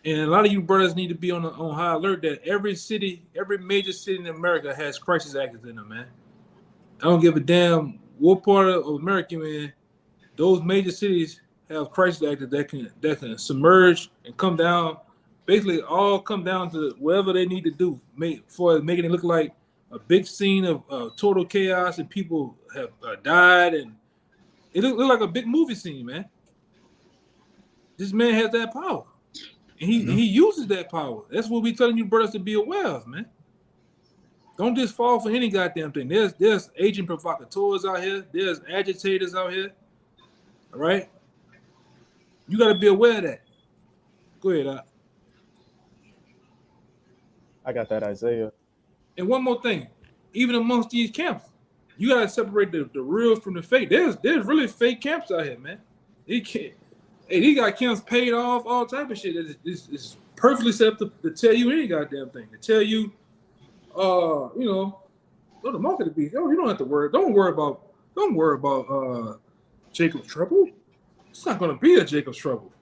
And a lot of you brothers need to be on high alert that every major city in America has crisis actors in them, man. I don't give a damn what part of America you're in. Those major cities have crisis actors that can submerge and come down, basically all come down to whatever they need to do, for making it look like a big scene of total chaos and people have died, and it look like a big movie scene, man. This man has that power. And he uses that power. That's what we telling you brothers to be aware of, man. Don't just fall for any goddamn thing. There's agent provocateurs out here. There's agitators out here. All right? You got to be aware of that. Go ahead, I got that, Isaiah. And one more thing, even amongst these camps, you gotta separate the real from the fake. There's really fake camps out here, man. These got camps paid off, all type of shit. It's perfectly set up to tell you any goddamn thing. To tell you, go to market to be. Oh, you don't have to worry. Don't worry about Jacob's trouble. It's not gonna be a Jacob's trouble.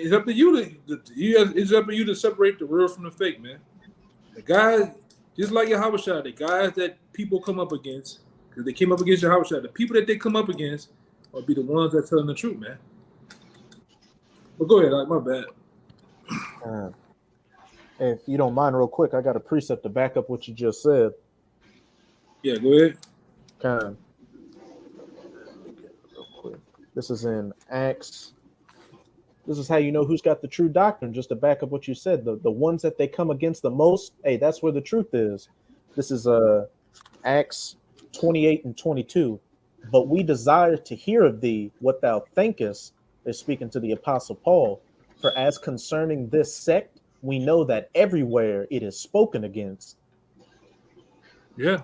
It's up to you it's up to you to separate the real from the fake, man. The guys, just like your Yahushua, the guys that people come up against, because they came up against your Yahushua, the people that they come up against will be the ones that telling the truth, man. But go ahead, my bad. If you don't mind, real quick, I got a precept to back up what you just said. Yeah, go ahead. Real quick. This is in Acts. This is how you know who's got the true doctrine, just to back up what you said. The ones that they come against the most, hey, that's where the truth is. This is Acts 28 and 22. But we desire to hear of thee what thou thinkest. They're speaking to the Apostle Paul. For as concerning this sect, we know that everywhere it is spoken against. Yeah.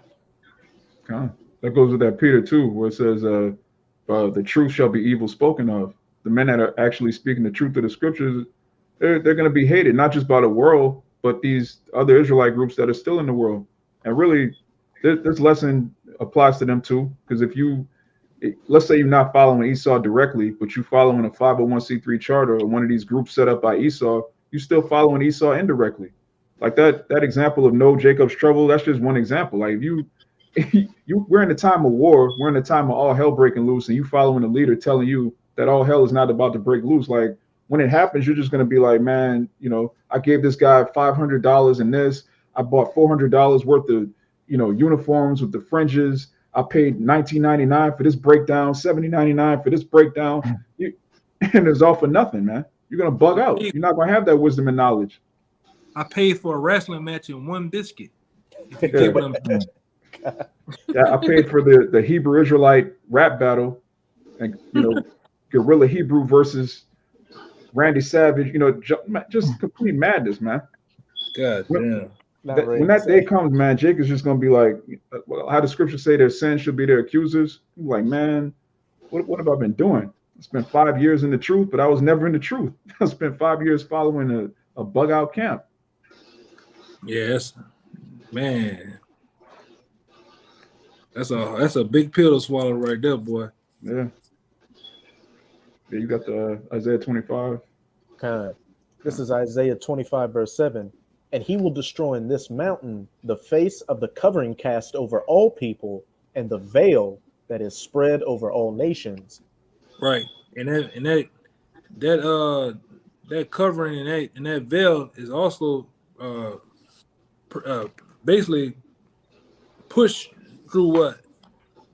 That goes with that Peter too, where it says, the truth shall be evil spoken of. The men that are actually speaking the truth of the scriptures, they're going to be hated, not just by the world, but these other Israelite groups that are still in the world. And really, this lesson applies to them too, because let's say you're not following Esau directly, but you following a 501c3 charter or one of these groups set up by Esau, you're still following Esau indirectly. Like that example of no Jacob's trouble, that's just one example. Like we're in a time of war, we're in a time of all hell breaking loose, and you following a leader telling you that all hell is not about to break loose. Like when it happens, you're just going to be like, man, I gave this guy $500 in this. I bought $400 worth of, uniforms with the fringes. I paid $19.99 for this breakdown, $70.99 for this breakdown. And it's all for nothing, man. You're going to bug out. You're not going to have that wisdom and knowledge. I paid for a wrestling match in one biscuit. I paid for the Hebrew Israelite rap battle, and Guerrilla Hebrew versus Randy Savage, just complete madness, man. God damn. When that day comes, man, Jake is just gonna be like, how the scriptures say their sin should be their accusers. Like, man, what have I been doing? I spent 5 years in the truth, but I was never in the truth. I spent 5 years following a bug out camp. Yes, man. That's a big pill to swallow right there, boy. Yeah. Yeah, you got the Isaiah 25. This is Isaiah 25, verse 7. And he will destroy in this mountain the face of the covering cast over all people, and the veil that is spread over all nations. Right, and that covering and that veil is also basically pushed through what?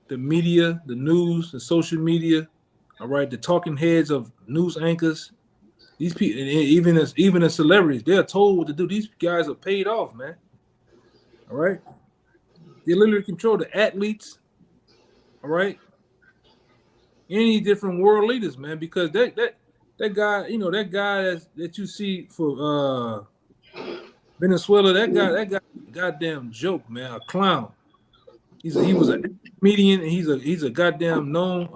The media, the news, the social media. All right, the talking heads of news anchors, these people, even as celebrities, they're told what to do. These guys are paid off, man. All right, they literally control the athletes. All right, any different world leaders, man, because that guy, that guy that you see for Venezuela, that guy, goddamn joke, man, a clown. He was a comedian, and he's a goddamn known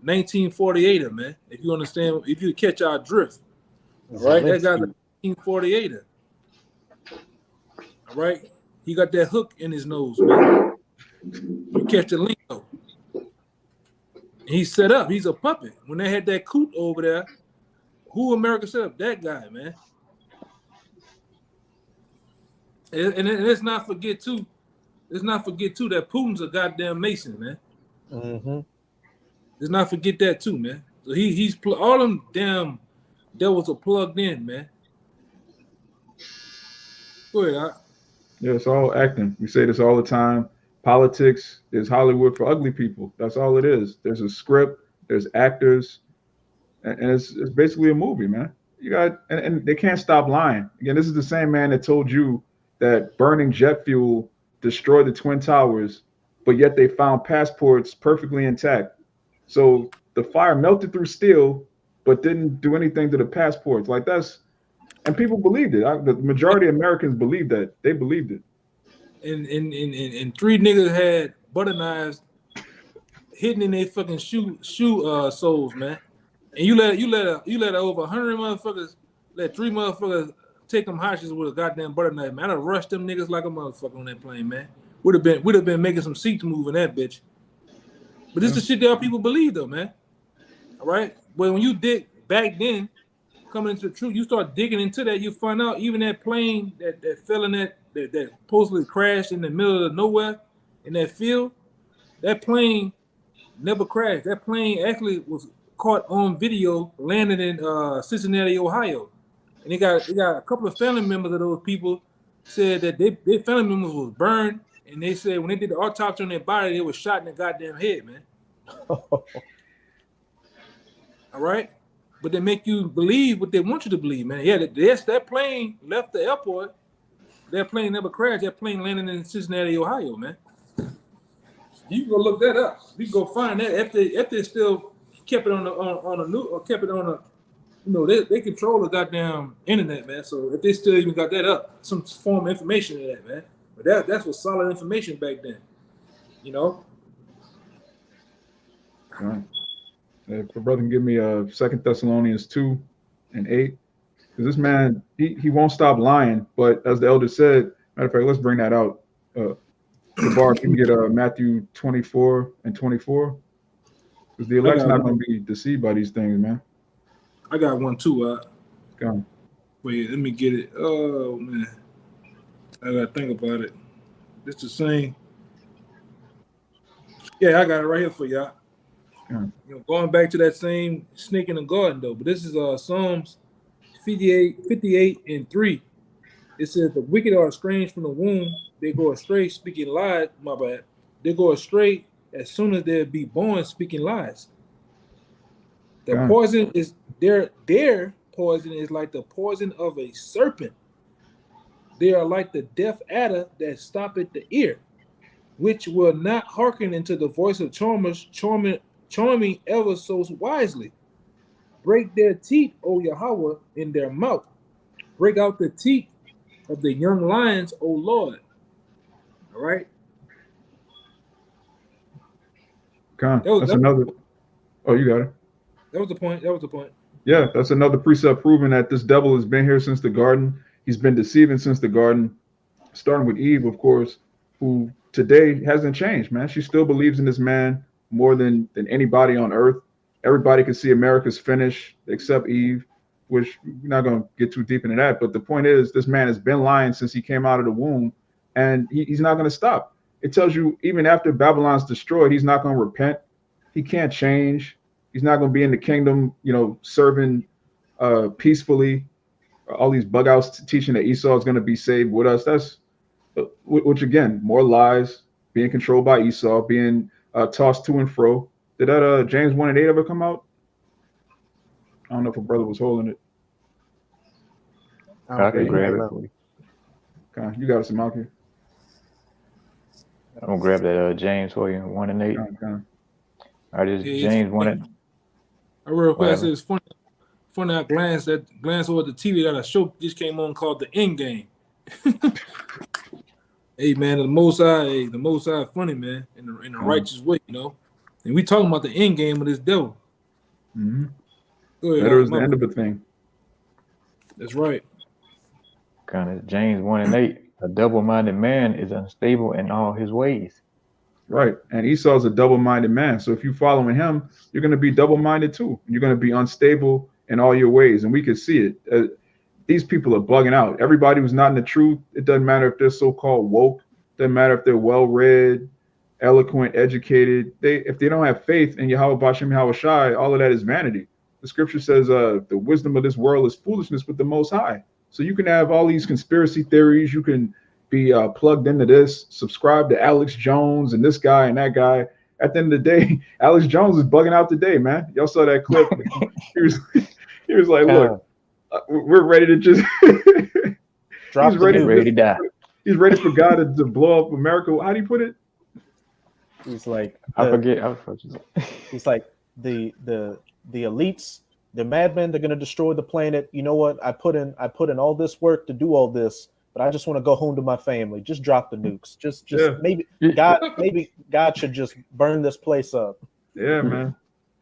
1948er, man. If you understand, if you catch our drift, right? That guy's a 1948er. All right, he got that hook in his nose, man. You catch the lingo. He's set up. He's a puppet. When they had that coup over there, who America set up? That guy, man. And let's not forget too that Putin's a goddamn Mason, man. Mm-hmm. Let's not forget that too, man. So he's all them damn devils are plugged in, man. Go ahead. Yeah, it's all acting. We say this all the time. Politics is Hollywood for ugly people. That's all it is. There's a script, there's actors, and it's basically a movie, man. You got and they can't stop lying. Again, this is the same man that told you that burning jet fuel destroyed the Twin Towers but yet they found passports perfectly intact. So the fire melted through steel, but didn't do anything to the passports. Like that's, and people believed it. The majority of Americans believed that. They believed it. And 3 niggas had butter knives hidden in their fucking shoe soles, man. And you let over 100 motherfuckers, let 3 motherfuckers take them hostages with a goddamn butter knife, man. I'd have rushed them niggas like a motherfucker on that plane, man. Would have been making some seats move in that bitch. But this is the shit that people believe though, man. All right. But when you dig back then, coming into the truth, you start digging into that, you find out even that plane that fell in that supposedly crashed in the middle of nowhere in that field, that plane never crashed. That plane actually was caught on video landing in Cincinnati, Ohio. And they got a couple of family members of those people said that their family members was burned, and they said when they did the autopsy on their body, they were shot in the goddamn head, man. All right? But they make you believe what they want you to believe, man. Yeah, that plane left the airport. That plane never crashed. That plane landed in Cincinnati, Ohio, man. You can go look that up. We can go find that if they still kept it on the news or kept it on the, you know, they control the goddamn internet, man. So if they still even got that up, some form of information in that, man. But that's was solid information back then, you know. Right. If the brother can give me 2 Thessalonians 2:8, because this man he won't stop lying. But as the elder said, matter of fact, let's bring that out. Bar, can you get Matthew 24:24? Because the elect's not going to be deceived by these things, man. I got one too. Go. Wait, let me get it. Oh man, I gotta think about it. It's the same. Yeah, I got it right here for y'all. You know, going back to that same snake in the garden though, but this is Psalms 58:3. It says the wicked are estranged from the womb; they go astray, speaking lies. My bad. They go astray as soon as they be born, speaking lies. The poison is their poison is like the poison of a serpent. They are like the deaf adder that stoppeth the ear, which will not hearken into the voice of charmers, charming ever so wisely. Break their teeth, O Yahweh, in their mouth. Break out the teeth of the young lions, O Lord. All right. That's another. Oh, you got it. That was the point. Yeah, that's another precept proving that this devil has been here since the garden. He's been deceiving since the garden, starting with Eve, of course, who today hasn't changed, man. She still believes in this man more than anybody on earth. Everybody can see America's finished except Eve, which we're not going to get too deep into that. But the point is, this man has been lying since he came out of the womb, and he's not going to stop. It tells you even after Babylon's destroyed, he's not going to repent. He can't change. He's not going to be in the kingdom, you know, serving peacefully. All these bug outs teaching that Esau is going to be saved with us. That's, which again, more lies, being controlled by Esau, being tossed to and fro. Did that James 1:8 ever come out? I don't know if a brother was holding it. I can grab it. Okay, you got it, Samaki. I'm gonna grab that James for you, 1:8. Okay. All right, this James 1. I real quick, it's funny. I glanced over the TV that a show just came on called The End Game. Hey man, the Most High, funny man, in the righteous way, you know. And we talking about the end game of this devil. Mm-hmm. Better is the end of a thing. That's right. Kind of James 1:8. A double-minded man is unstable in all his ways. Right, and Esau's a double-minded man. So if you're following him, you're going to be double-minded too. You're going to be unstable in all your ways, and we can see it. These people are bugging out. Everybody who's not in the truth, it doesn't matter if they're so-called woke, doesn't matter if they're well-read, eloquent, educated. If they don't have faith in Yahweh Bashem Yahweh Shai, all of that is vanity. The scripture says the wisdom of this world is foolishness with the Most High. So you can have all these conspiracy theories. You can be plugged into this, subscribe to Alex Jones and this guy and that guy. At the end of the day, Alex Jones is bugging out today, man. Y'all saw that clip. he was like, look, we're ready to just he's ready to die. He's ready for God to blow up America. How do you put it? He's like, I forget. he's like the elites, the madmen. They're gonna destroy the planet. You know what? I put in all this work to do all this, but I just want to go home to my family. Just drop the nukes. Just maybe God should just burn this place up. Yeah, man.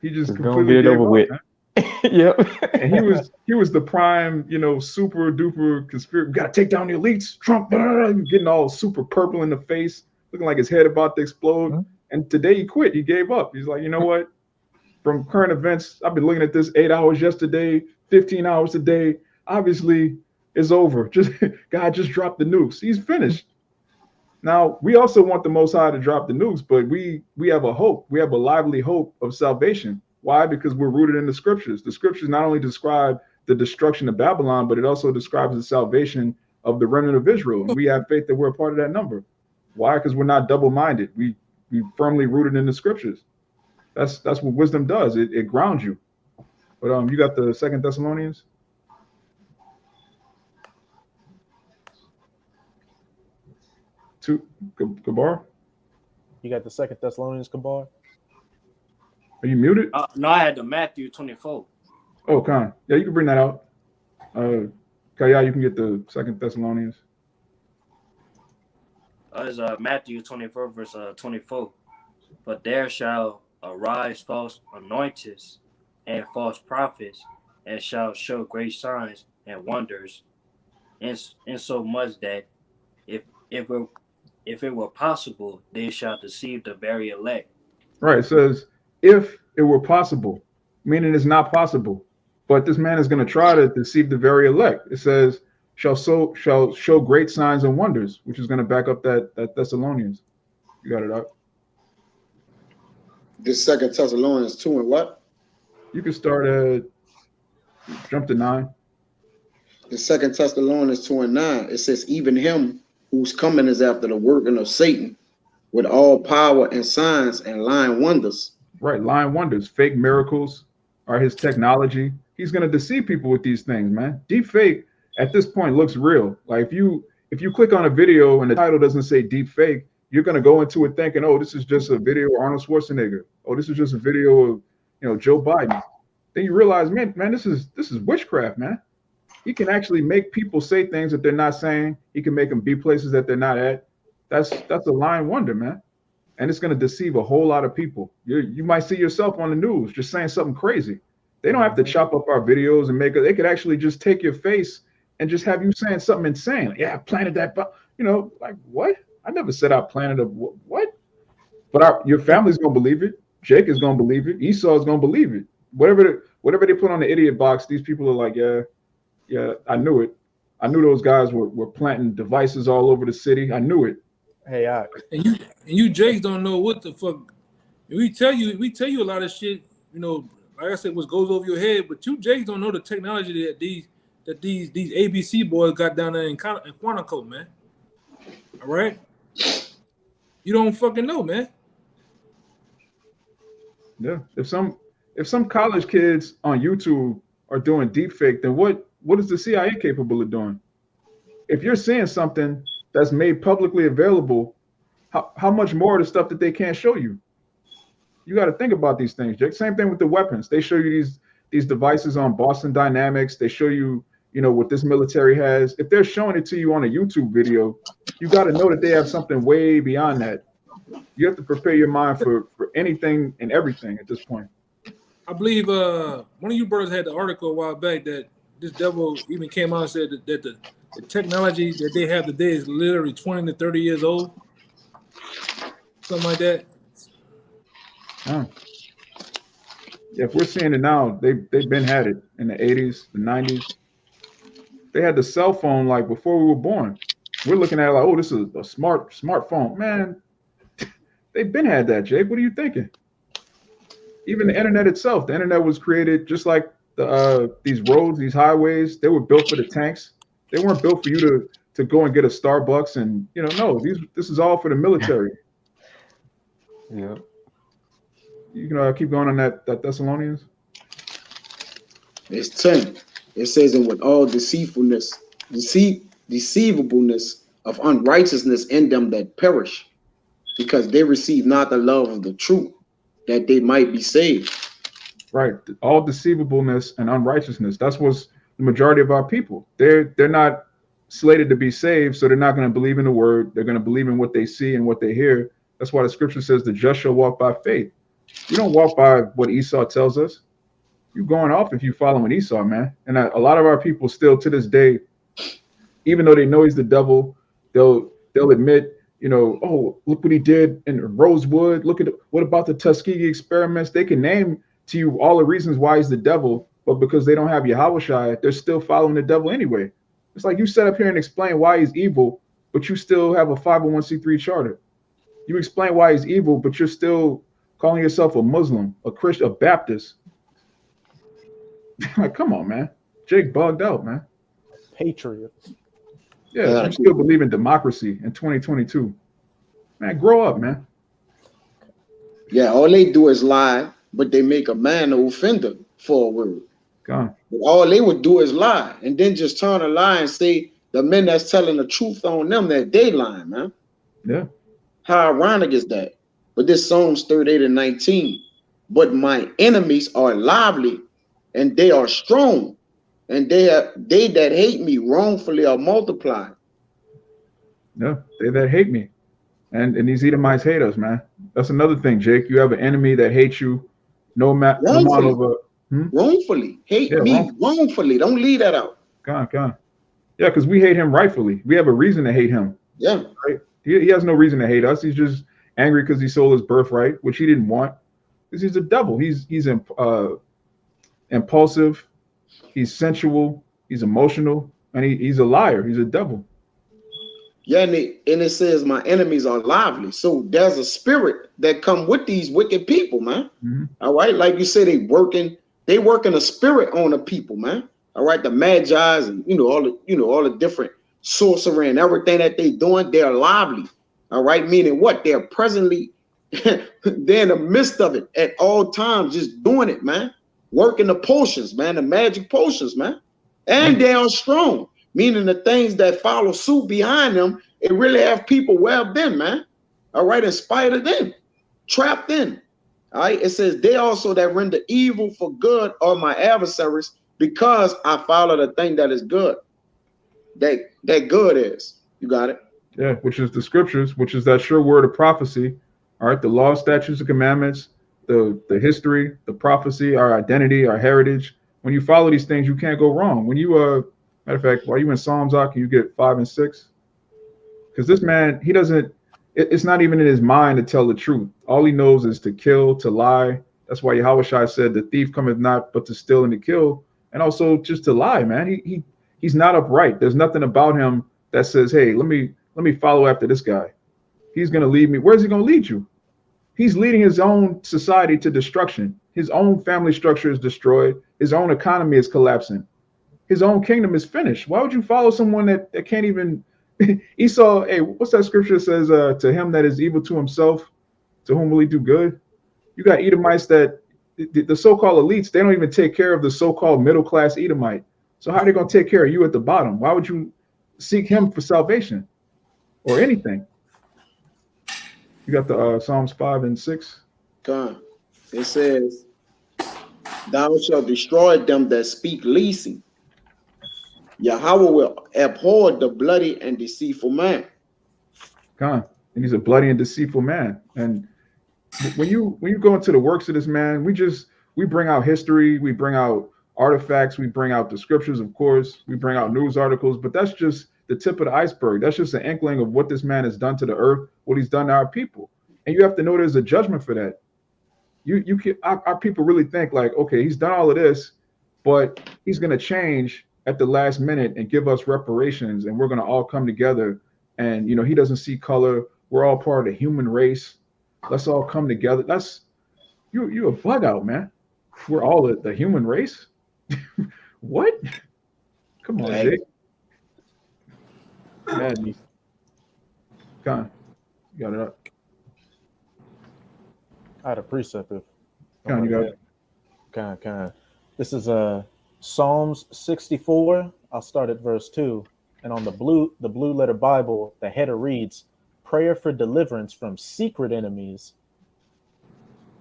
He just gonna get it over with. Yep. And he was the prime, super duper conspiracy. Got to take down the elites. Trump, getting all super purple in the face, looking like his head about to explode. Mm-hmm. And today he quit. He gave up. He's like, you know what? From current events, I've been looking at this 8 hours yesterday, 15 hours a day. Obviously, it's over. God just dropped the nukes. He's finished. Now, we also want the Most High to drop the nukes, but we have a hope. We have a lively hope of salvation. Why? Because we're rooted in the scriptures. The scriptures not only describe the destruction of Babylon, but it also describes the salvation of the remnant of Israel. And we have faith that we're a part of that number. Why? Because we're not double-minded. We firmly rooted in the scriptures. That's what wisdom does. It grounds you. But you got the 2 Thessalonians? Kabar? You got the 2 Thessalonians, Kabar? Are you muted? No, I had the Matthew 24. Oh, Con. Yeah, you can bring that out. Kaya, you can get the 2 Thessalonians. It's Matthew 24, verse 24. But there shall arise false anointings and false prophets, and shall show great signs and wonders, in so much that if it were possible, they shall deceive the very elect. Right. It says, if it were possible, meaning it's not possible. But this man is going to try to deceive the very elect. It says, shall show great signs and wonders, which is going to back up that Thessalonians. You got it up. This 2 Thessalonians 2 and what? You can start at, jump to 9. The 2 Thessalonians 2 and 9, it says, even him whose coming is after the working of Satan, with all power and signs and lying wonders. Right, lying wonders, fake miracles are his technology. He's going to deceive people with these things, man. Deep fake at this point looks real. Like if you click on a video and the title doesn't say deep fake, you're going to go into it thinking, oh, this is just a video of Arnold Schwarzenegger. Oh, this is just a video of Joe Biden. Then you realize, man, this is witchcraft, man. He can actually make people say things that they're not saying. He can make them be places that they're not at. That's a lying wonder, man. And it's going to deceive a whole lot of people. You might see yourself on the news just saying something crazy. They don't have to chop up our videos and make it. They could actually just take your face and just have you saying something insane. Like, yeah, I planted that. Like what? I never said I planted a what? But your family's going to believe it. Jake is going to believe it. Esau is going to believe it. Whatever they put on the idiot box, these people are like, yeah, I knew it. I knew those guys were planting devices all over the city. I knew it. Hey, and you Jakes don't know what the fuck. We tell you a lot of shit, like I said, what goes over your head, but you Jakes don't know the technology that these ABC boys got down there in Quantico, man. All right? You don't fucking know, man. Yeah. If some college kids on YouTube are doing deepfake, then what is the CIA capable of doing? If you're seeing something that's made publicly available, how much more of the stuff that they can't show you? You got to think about these things, Jake. Same thing with the weapons. They show you these devices on Boston Dynamics. They show you, what this military has. If they're showing it to you on a YouTube video, you got to know that they have something way beyond that. You have to prepare your mind for anything and everything at this point. I believe one of you brothers had the article a while back that this devil even came out and said that the technology that they have today is literally 20 to 30 years old. Something like that. Yeah, if we're seeing it now, they've been had it in the 80s, the 90s. They had the cell phone like before we were born. We're looking at it like, oh, this is a smartphone. Man, they've been had that, Jake. What are you thinking? Even the internet itself, the internet was created just like these roads, these highways. They were built for the tanks. They weren't built for you to go and get a Starbucks and no, this is all for the military. Yeah. Keep going on that Thessalonians. It's 10. It says, and with all deceivableness of unrighteousness in them that perish, because they receive not the love of the truth, that they might be saved. Right. All deceivableness and unrighteousness. That's what's the majority of our people. They're not slated to be saved, so they're not going to believe in the word. They're going to believe in what they see and what they hear. That's why the scripture says the just shall walk by faith. You don't walk by what Esau tells us. You're going off if you following Esau, man. And a lot of our people still to this day, even though they know he's the devil, they'll admit, oh, look what he did in Rosewood. Look at what about the Tuskegee experiments? They can name to you all the reasons why he's the devil, but because they don't have Yahushua, they're still following the devil anyway. It's like you sit up here and explain why he's evil, but you still have a 501c3 charter. You explain why he's evil, but you're still calling yourself a Muslim, a Christian, a Baptist. Like, come on, man. Jake bugged out, man. Patriot. Yeah, you still believe in democracy in 2022. Man, grow up, man. Yeah, all they do is lie, but they make a man an offender for a word. But all they would do is lie, and then just turn a lie and say the men that's telling the truth on them that they lying, man. Yeah. How ironic is that? But this Psalms 38:19. But my enemies are lively, and they are strong, and they that hate me wrongfully are multiplied. Yeah, they that hate me. And these Edomites hate us, man. That's another thing, Jake. You have an enemy that hates you no matter wrongfully. Hate me wrongfully. Don't leave that out. God. Yeah, because we hate him rightfully. We have a reason to hate him. Yeah. Right? He has no reason to hate us. He's just angry because he sold his birthright, which he didn't want. Because he's a devil. He's impulsive. He's sensual. He's emotional. And he's a liar. He's a devil. Yeah, and it says my enemies are lively. So there's a spirit that come with these wicked people, man. Mm-hmm. All right. Like you said, they working a spirit on the people, man. All right. The Magi's and all the different sorcery and everything that they doing, they're lively. All right. Meaning what? They're presently they're in the midst of it at all times, just doing it, man. Working the potions, man, the magic potions, man. And they are strong. Meaning the things that follow suit behind them, it really have people webbed in, man. All right, in spite of them, trapped in. All right, it says they also that render evil for good are my adversaries, because I follow the thing that is good. That good is. You got it? Yeah, which is the scriptures, which is that sure word of prophecy. All right, the law, statutes, and commandments, the history, the prophecy, our identity, our heritage. When you follow these things, you can't go wrong. When you matter of fact, while you in Psalms, can you get 5 and 6? Because this man, he doesn't, it's not even in his mind to tell the truth. All he knows is to kill, to lie. That's why Yahushua said, the thief cometh not but to steal and to kill, and also just to lie, man. He's not upright. There's nothing about him that says, hey, let me follow after this guy. He's going to lead me. Where's he going to lead you? He's leading his own society to destruction. His own family structure is destroyed. His own economy is collapsing. His own kingdom is finished. Why would you follow someone that can't even Esau? Hey, what's that scripture that says, to him that is evil to himself, to whom will he do good? You got Edomites that the so-called elites, they don't even take care of the so-called middle-class Edomite. So how are they going to take care of you at the bottom? Why would you seek him for salvation or anything? You got the Psalms 5 and 6. God, it says, thou shalt destroy them that speak leasing. Yahweh will abhor the bloody and deceitful man. God, and he's a bloody and deceitful man. And when you go into the works of this man, we bring out history, we bring out artifacts, we bring out the scriptures, of course, we bring out news articles, but that's just the tip of the iceberg. That's just an inkling of what this man has done to the earth, what he's done to our people. And you have to know there's a judgment for that. Our people really think like, okay, he's done all of this, but he's going to change at the last minute and give us reparations, and we're going to all come together. And he doesn't see color. We're all part of the human race. Let's all come together. That's you a bug out, man. We're all the human race. What? Come on, Jake. Madness. Come on, you got it up. I had a precept. Come on, you got it. Kind. This is Psalms 64. I'll start at verse 2. And on the blue letter Bible, the header reads, prayer for deliverance from secret enemies.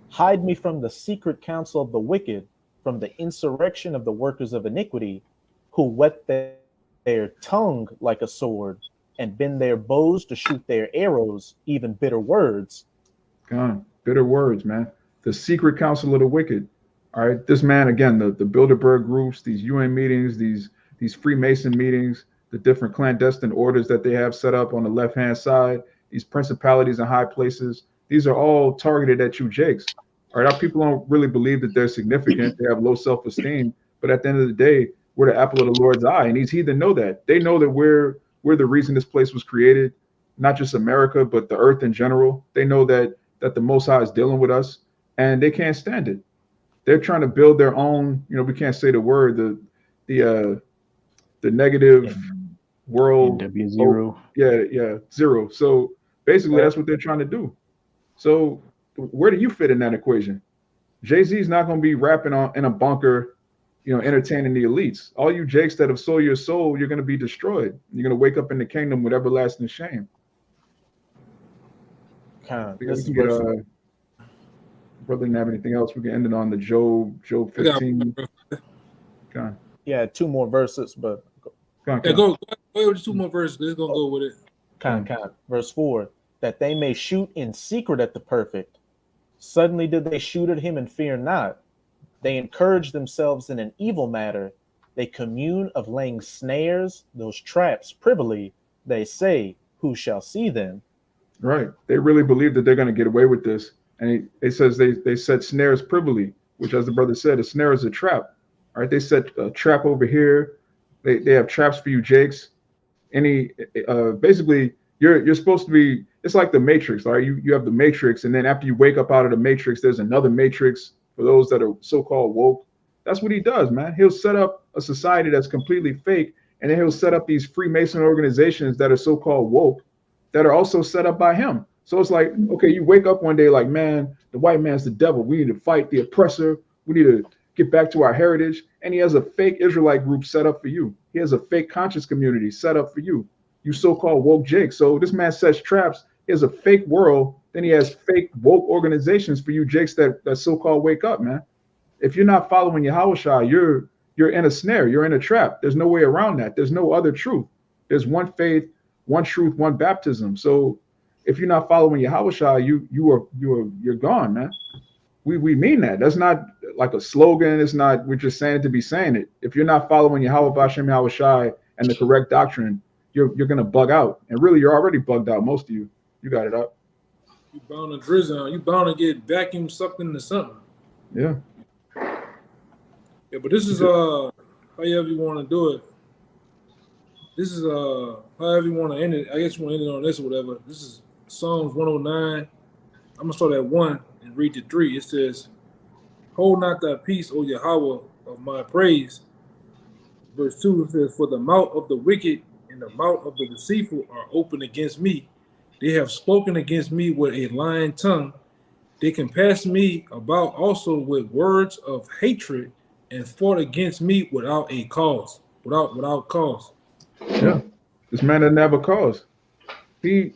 Hide me from the secret counsel of the wicked, from the insurrection of the workers of iniquity, who whet their tongue like a sword, and bend their bows to shoot their arrows, even bitter words. God, bitter words, man. The secret counsel of the wicked. All right, this man again, the Bilderberg groups, these UN meetings, these Freemason meetings, the different clandestine orders that they have set up on the left-hand side, these principalities in high places. These are all targeted at you, Jakes. All right, our people don't really believe that they're significant. They have low self-esteem, but at the end of the day, we're the apple of the Lord's eye, and these heathen know that. They know that we're the reason this place was created, not just America, but the earth in general. They know that the Most High is dealing with us, and they can't stand it. They're trying to build their own, we can't say the word, the negative world. W0. Yeah, zero. So basically that's what they're trying to do. So where do you fit in that equation? Jay-Z's not going to be rapping in a bunker, entertaining the elites. All you Jakes that have sold your soul, you're going to be destroyed. You're going to wake up in the kingdom with everlasting shame. Brother didn't have anything else. We can end it on the Job 15. Yeah, 2 more verses, but go with 2 more verses. Let's go with it. Verse 4, that they may shoot in secret at the perfect. Suddenly did they shoot at him and fear not. They encourage themselves in an evil matter. They commune of laying snares, those traps privily. They say, who shall see them? Right. They really believe that they're going to get away with this. And it says they set snares privily, which, as the brother said, a snare is a trap. All right. They set a trap over here. They have traps for you, Jakes. Basically, you're supposed to be. It's like the Matrix. All right. You have the Matrix, and then after you wake up out of the Matrix, there's another Matrix for those that are so-called woke. That's what he does, man. He'll set up a society that's completely fake, and then he'll set up these Freemason organizations that are so-called woke that are also set up by him. So it's like, okay, you wake up one day like, man, the white man's the devil. We need to fight the oppressor. We need to get back to our heritage. And he has a fake Israelite group set up for you. He has a fake conscious community set up for you. You so-called woke Jake. So this man sets traps. He has a fake world. Then he has fake woke organizations for you Jakes that so-called wake up, man. If you're not following Yahushua, you're in a snare. You're in a trap. There's no way around that. There's no other truth. There's one faith, one truth, one baptism. So if you're not following Yahushua, you're gone, man. We mean that. That's not like a slogan. It's not, we're just saying it to be saying it. If you're not following Yahweh Bashem Yahushua and the correct doctrine, you're gonna bug out. And really, you're already bugged out. Most of you. You got it up. You bound to drizzle. You bound to get vacuum sucked into something. Yeah. Yeah, but this is however you want to do it. This is however you want to end it. I guess you want to end it on this or whatever. This is Psalms 109. I'm gonna start at 1 and read to 3. It says, "Hold not thy peace, O Yahweh, of my praise." Verse 2 says, "For the mouth of the wicked and the mouth of the deceitful are open against me. They have spoken against me with a lying tongue. They compassed me about also with words of hatred and fought against me without a cause." Without cause. Yeah. This man doesn't have a cause. He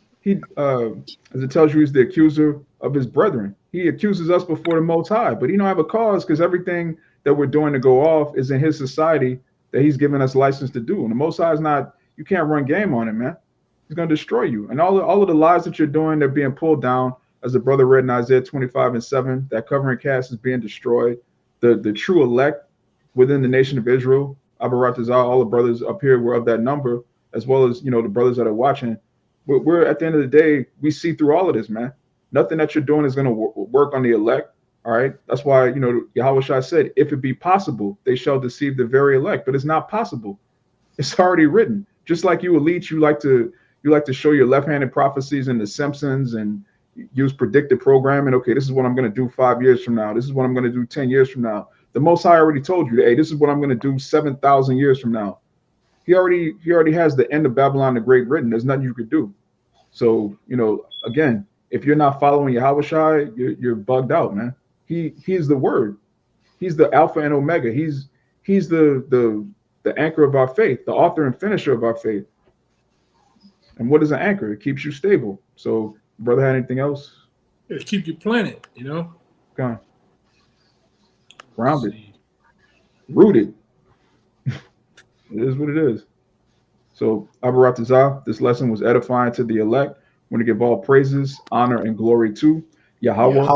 as it tells you, he's the accuser of his brethren. He accuses us before the Most High, but he don't have a cause because everything that we're doing to go off is in his society that he's given us license to do. And the Most High is not, you can't run game on it, man. He's going to destroy you. And all of the lies that you're doing, they're being pulled down. As the brother read in Isaiah 25:7, that covering cast is being destroyed. The true elect within the nation of Israel, Abaratazar, all the brothers up here were of that number, as well as, the brothers that are watching. We're at the end of the day, we see through all of this, man. Nothing that you're doing is going to work on the elect. All right. That's why, Yahushua said, if it be possible, they shall deceive the very elect. But it's not possible. It's already written. Just like you elites, you like to show your left-handed prophecies in The Simpsons and use predictive programming. Okay, this is what I'm going to do 5 years from now. This is what I'm going to do 10 years from now. The Most High already told you, hey, this is what I'm going to do 7,000 years from now. He already has the end of Babylon the Great written. There's nothing you could do. So, again, if you're not following Yahushua, you're bugged out, man. He's the word. He's the Alpha and Omega. He's the anchor of our faith, the author and finisher of our faith. And what is an anchor? It keeps you stable. So, brother, had anything else? It keep you planted, you know. Okay. Grounded, rooted. It is what it is. So, Abaratazah, this lesson was edifying to the elect. Want to give all praises, honor, and glory to Yahweh.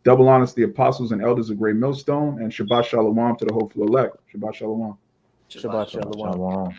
Double honors to the apostles and elders of Great Millstone, and Shabbat Shalom to the hopeful elect. Shabbat Shalom. Shabbat Shalom.